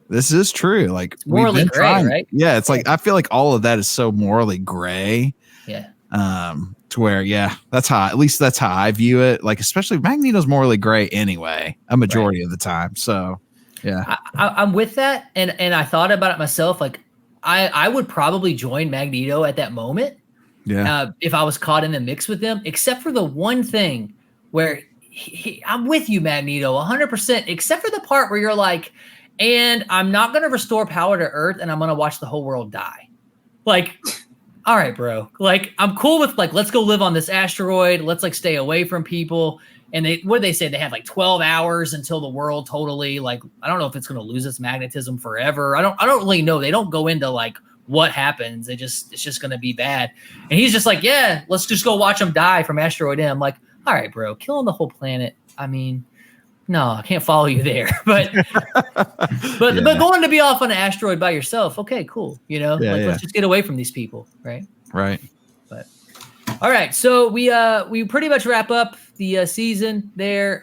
this is true. Like Morally gray, right? Yeah. It's like, I feel like all of that is so morally gray. Yeah. To where, that's how, at least that's how I view it. Like, especially Magneto's morally gray anyway, a majority of the time. So yeah, I'm with that. And I thought about it myself. Like I would probably join Magneto at that moment. Yeah. If I was caught in the mix with them, except for the one thing where I'm with you, Magneto, 100%, except for the part where you're like, and I'm not going to restore power to Earth and I'm going to watch the whole world die. Like, all right, bro. Like, I'm cool with like, let's go live on this asteroid. Let's like stay away from people. And what did they say? They have like 12 hours until the world totally, like, I don't know if it's going to lose its magnetism forever. I don't really know. They don't go into like what happens. It's just going to be bad. And he's just like, yeah, let's just go watch them die from Asteroid M. Like, all right, bro, killing the whole planet. I mean, no, I can't follow you there. But going to be off on an asteroid by yourself, okay, cool. You know, let's just get away from these people, right? Right. But all right, so we pretty much wrap up the season there.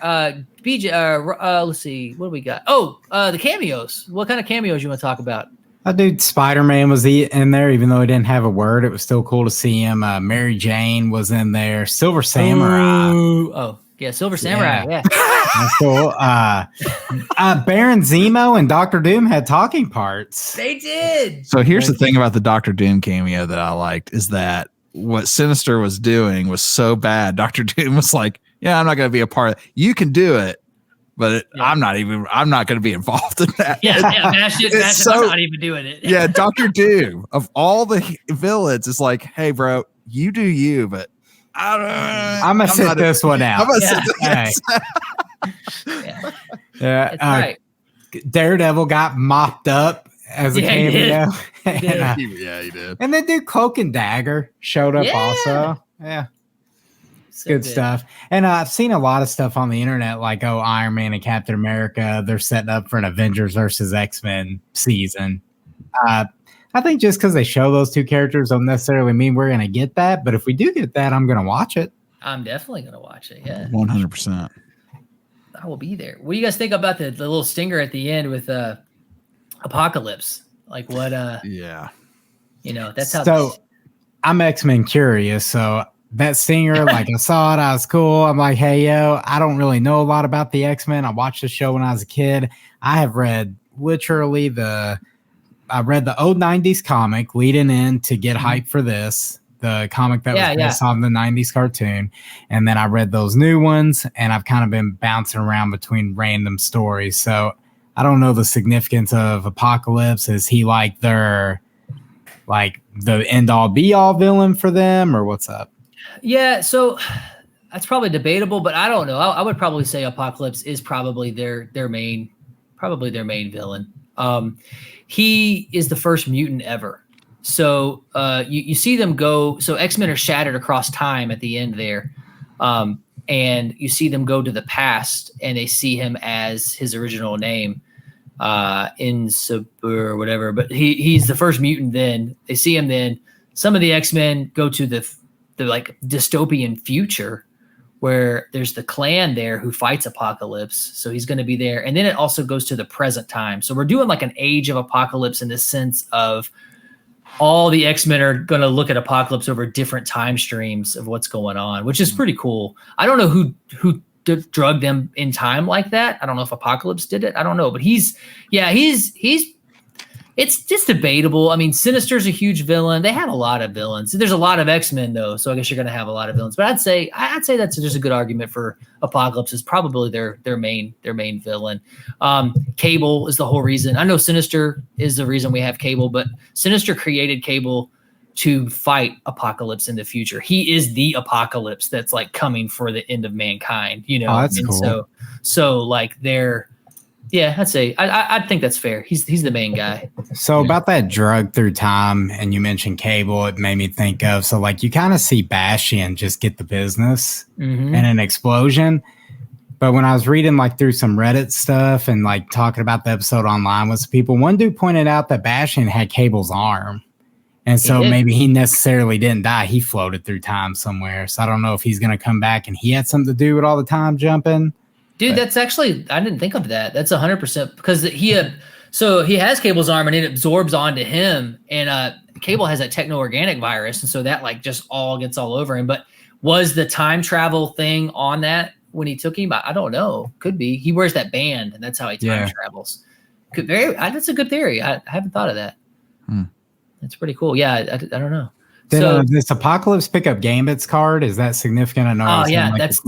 BJ, let's see, what do we got? Oh, the cameos. What kind of cameos you want to talk about? Dude, Spider-Man was in there, even though he didn't have a word. It was still cool to see him. Mary Jane was in there. Silver Samurai. Ooh. Oh, yeah, Silver Samurai. Yeah. That's cool. Baron Zemo and Doctor Doom had talking parts. They did. So here's the thing about the Doctor Doom cameo that I liked is that what Sinister was doing was so bad. Dr. Doom was like, yeah, I'm not going to be a part of it. You can do it. But I'm not going to be involved in that. Yeah, mash it. I'm not even doing it. Yeah, Dr. Doom, of all the villains, is like, hey, bro, you do you, but I'm going to sit this one out. I'm going to sit Yeah. Yeah. Right. Daredevil got mopped up as a cameo. Yeah, he did. And then dude Cloak and Dagger showed up also. Yeah. So good stuff. And I've seen a lot of stuff on the internet like, oh, Iron Man and Captain America, they're setting up for an Avengers versus X-Men season. I think just because they show those two characters don't necessarily mean we're going to get that. But if we do get that, I'm going to watch it. I'm definitely going to watch it. Yeah. 100%. I will be there. What do you guys think about the little stinger at the end with Apocalypse? Like what? Yeah. That's how. So I'm X-Men curious. So that stinger, like I saw it, I was cool. I'm like, hey, yo, I don't really know a lot about the X-Men. I watched the show when I was a kid. I have read literally I read the old 90s comic leading in to get hype for this, the comic that was based on the 90s cartoon. And then I read those new ones, and I've kind of been bouncing around between random stories. So I don't know the significance of Apocalypse. Is he like their, like the end all be all villain for them, or what's up? Yeah. So that's probably debatable, but I don't know. I would probably say Apocalypse is probably their main villain. He is the first mutant ever. So you see them go. So X-Men are shattered across time at the end there. And you see them go to the past, and they see him as his original name, Insubur or whatever. But he's the first mutant then. They see him then. Some of the X-Men go to the like dystopian future where there's the clan there who fights Apocalypse. So he's going to be there. And then it also goes to the present time. So we're doing like an age of Apocalypse in the sense of all the X-Men are going to look at Apocalypse over different time streams of what's going on, which is pretty cool. I don't know who drugged them in time like that. I don't know if Apocalypse did it. I don't know, but he's it's just debatable. I mean, Sinister's a huge villain. They have a lot of villains. There's a lot of X-Men though, so I guess you're going to have a lot of villains. But I'd say that's just a good argument for Apocalypse is probably their main villain. Cable is the whole reason. I know Sinister is the reason we have Cable, but Sinister created Cable to fight Apocalypse in the future. He is the Apocalypse that's like coming for the end of mankind. Oh, that's cool. So like they're. Yeah, I'd say I think that's fair. He's the main guy. So about that drug through time, and you mentioned Cable, it made me think of, so like you kind of see Bastion just get the business and an explosion. But when I was reading like through some Reddit stuff and like talking about the episode online with people, one dude pointed out that Bastion had Cable's arm. And so maybe he necessarily didn't die. He floated through time somewhere. So I don't know if he's going to come back and he had something to do with all the time jumping. Dude, that's actually, I didn't think of that. That's 100% because he has Cable's arm and it absorbs onto him, and Cable has that techno-organic virus, and so that like just all gets all over him. But was the time travel thing on that when he took him? I don't know. Could be. He wears that band, and that's how he time travels. That's a good theory. I haven't thought of that. That's pretty cool. Yeah, I don't know. Did this Apocalypse pick up Gambit's card? Is that significant? I know. Oh yeah, that's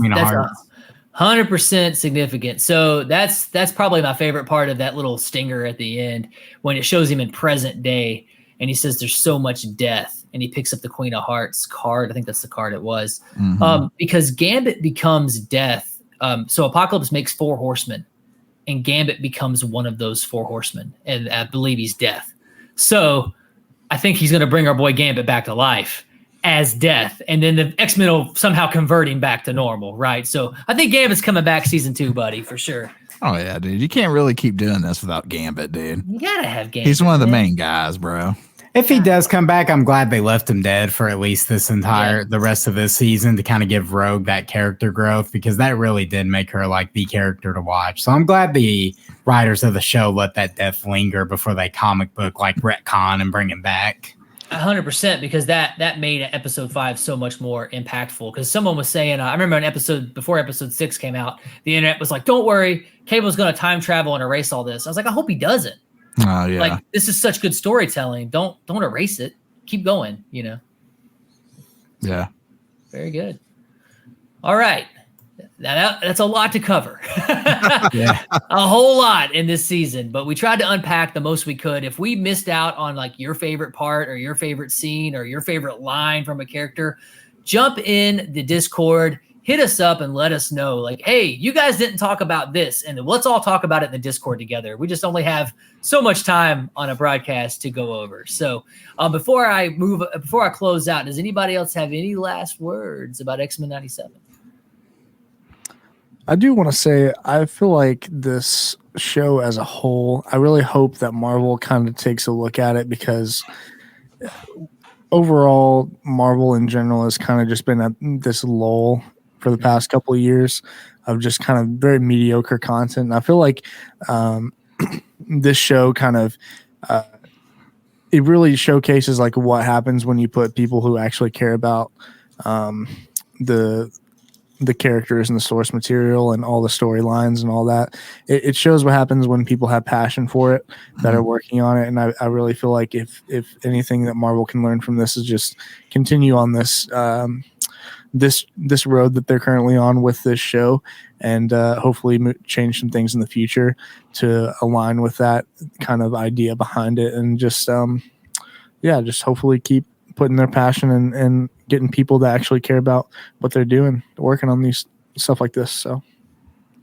100% significant. So that's probably my favorite part of that little stinger at the end when it shows him in present day and he says there's so much death and he picks up the Queen of Hearts card. I think that's the card it was. Because Gambit becomes death. So Apocalypse makes 4 horsemen and Gambit becomes one of those 4 horsemen. And I believe he's death. So I think he's going to bring our boy Gambit back to life as death, and then the X-Men will somehow convert him back to normal, right? So I think Gambit's coming back season 2, buddy, for sure. Oh yeah, dude. You can't really keep doing this without Gambit, dude. You gotta have Gambit. He's one of the main guys, bro. If he does come back, I'm glad they left him dead for at least the rest of this season to kind of give Rogue that character growth, because that really did make her like the character to watch. So I'm glad the writers of the show let that death linger before they comic book like retcon and bring him back. 100%, because that made episode 5 so much more impactful. Because someone was saying, I remember before episode 6 came out, the internet was like, "Don't worry, Cable's going to time travel and erase all this." I was like, I hope he doesn't. Oh yeah, like this is such good storytelling. Don't erase it. Keep going. Yeah. Very good. All right. Now that's a lot to cover. A whole lot in this season, but we tried to unpack the most we could. If we missed out on like your favorite part or your favorite scene or your favorite line from a character, jump in the Discord, hit us up and let us know like, hey, you guys didn't talk about this, and let's all talk about it in the Discord together. We just only have so much time on a broadcast to go over. So before I close out, does anybody else have any last words about X-Men '97? I do want to say, I feel like this show as a whole, I really hope that Marvel kind of takes a look at it, because overall, Marvel in general has kind of just been at this lull for the past couple of years of just kind of very mediocre content. And I feel like this show kind of it really showcases like what happens when you put people who actually care about the characters and the source material and all the storylines and all that. It shows what happens when people have passion for it that are working on it. And I really feel like if anything that Marvel can learn from this is just continue on this this road that they're currently on with this show, and hopefully change some things in the future to align with that kind of idea behind it, and just just hopefully keep putting their passion and getting people that actually care about what they're doing, working on these stuff like this. So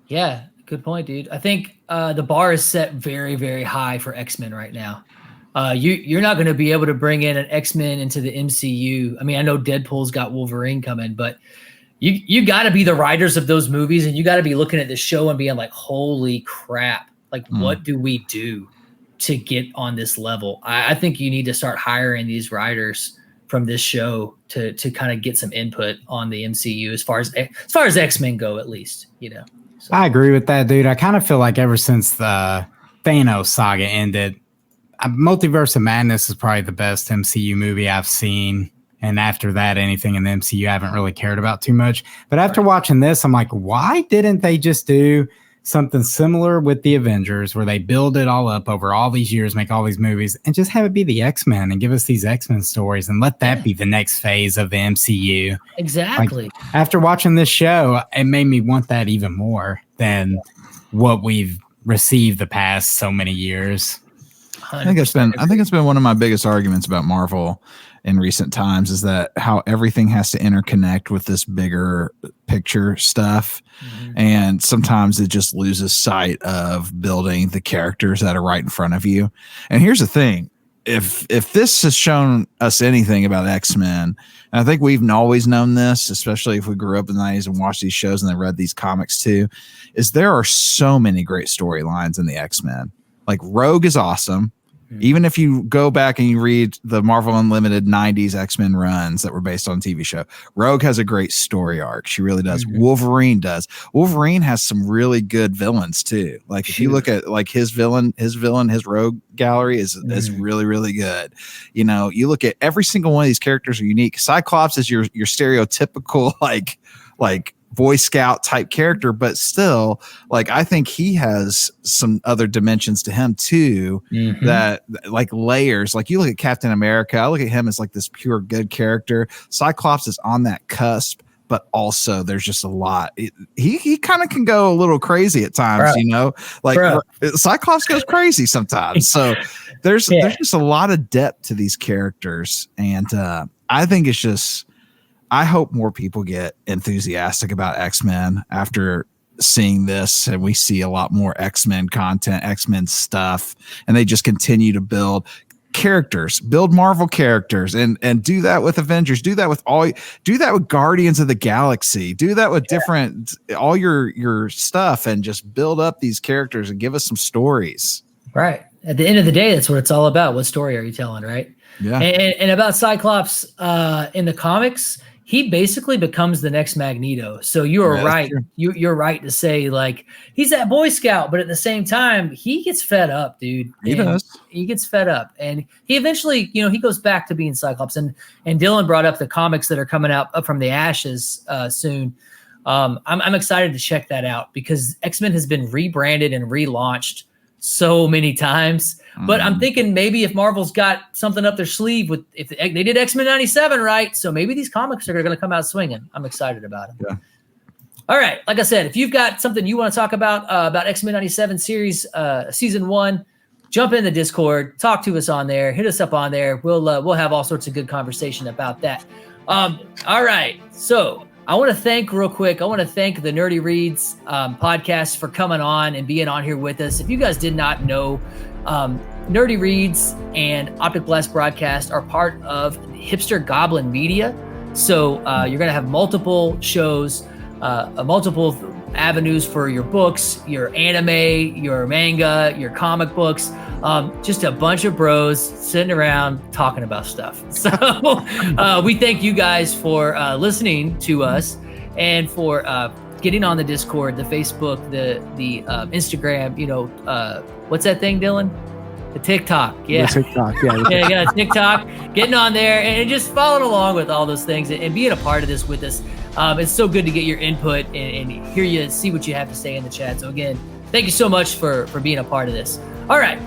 yeah, good point, dude. I think the bar is set very, very high for X-Men right now. You're not going to be able to bring in an X-Men into the MCU. I mean, I know Deadpool's got Wolverine coming, but you got to be the writers of those movies, and you got to be looking at the show and being like, holy crap, like what do we do to get on this level? I think you need to start hiring these writers from this show to kind of get some input on the MCU as far as X-Men go, at least, you know. So. I agree with that, dude. I kind of feel like ever since the Thanos saga ended, Multiverse of Madness is probably the best MCU movie I've seen. And after that, anything in the MCU I haven't really cared about too much. But after watching this, I'm like, why didn't they just do something similar with the Avengers, where they build it all up over all these years, make all these movies, and just have it be the X-Men and give us these X-Men stories and let that be the next phase of the MCU. Exactly. Like, after watching this show, it made me want that even more than what we've received the past so many years. I think it's been one of my biggest arguments about Marvel in recent times, is that how everything has to interconnect with this bigger picture stuff. And sometimes it just loses sight of building the characters that are right in front of you. And here's the thing. If this has shown us anything about X-Men, and I think we've always known this, especially if we grew up in the 90s and watched these shows and then read these comics too, is there are so many great storylines in the X-Men. Like Rogue is awesome. Even if you go back and you read the Marvel Unlimited 90s X-Men runs that were based on TV show, Rogue has a great story arc. She really does. Wolverine does. Wolverine has some really good villains too. Like if you look at like his Rogue gallery is really, really good. You know, you look at every single one of these characters are unique. Cyclops is your stereotypical like Boy Scout type character, but still, like, I think he has some other dimensions to him too, that like layers. Like you look at Captain America, I look at him as like this pure good character. Cyclops is on that cusp, but also there's just a lot. He kind of can go a little crazy at times, you know, like Cyclops goes crazy sometimes. So there's just a lot of depth to these characters. And I think it's just, I hope more people get enthusiastic about X-Men after seeing this, and we see a lot more X-Men content, X-Men stuff, and they just continue to build characters, build Marvel characters, and do that with Avengers, do that with Guardians of the Galaxy, do that with different, all your stuff, and just build up these characters and give us some stories. Right. At the end of the day, that's what it's all about. What story are you telling, right? Yeah. And about Cyclops in the comics, he basically becomes the next Magneto. So you are right. You're right to say, like, he's that Boy Scout, but at the same time, he gets fed up, dude. He does. He gets fed up, and he eventually, you know, he goes back to being Cyclops. And Dylan brought up the comics that are coming out up from the ashes soon. I'm excited to check that out, because X-Men has been rebranded and relaunched so many times. But I'm thinking maybe if Marvel's got something up their sleeve with, if they did X-Men '97, right? So maybe these comics are going to come out swinging. I'm excited about them. Yeah. All right. Like I said, if you've got something you want to talk about X-Men '97 series, season 1, jump in the Discord, talk to us on there, hit us up on there. We'll have all sorts of good conversation about that. All right. So I want to thank the Nerdy Reads podcast for coming on and being on here with us. If you guys did not know, Nerdy Reads and Optic Blast Broadcast are part of Hipster Goblin Media. So you're going to have multiple shows, multiple avenues for your books, your anime, your manga, your comic books, just a bunch of bros sitting around talking about stuff. So we thank you guys for listening to us. and for getting on the Discord, the Facebook, the Instagram. What's that thing, Dylan? The TikTok. Yeah. The TikTok. Yeah. Yeah, TikTok. Getting on there and just following along with all those things and being a part of this with us. It's so good to get your input and hear you, see what you have to say in the chat. So again, thank you so much for being a part of this. All right.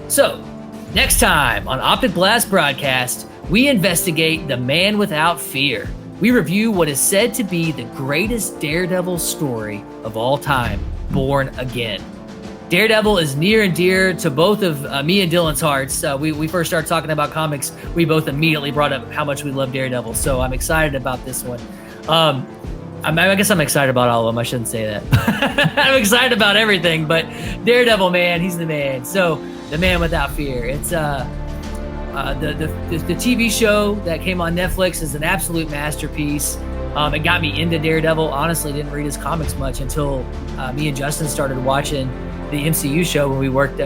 So next time on Optic Blast Broadcast, we investigate The Man Without Fear. We review what is said to be the greatest Daredevil story of all time, Born Again. Daredevil is near and dear to both of me and Dylan's hearts. We first started talking about comics. We both immediately brought up how much we love Daredevil. So I'm excited about this one. I guess I'm excited about all of them. I shouldn't say that. I'm excited about everything, but Daredevil, man, he's the man. So The Man Without Fear. It's the TV show that came on Netflix is an absolute masterpiece. It got me into Daredevil. Honestly, didn't read his comics much until me and Justin started watching the MCU show when we worked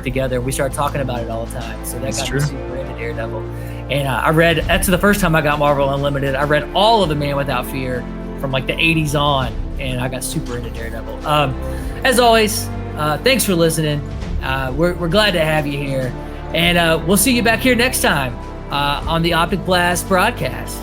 together. We started talking about it all the time. So that got me super into Daredevil. And that's the first time I got Marvel Unlimited. I read all of The Man Without Fear from like the 80s on, and I got super into Daredevil. As always, thanks for listening. We're glad to have you here. And we'll see you back here next time on the Optic Blast Broadcast.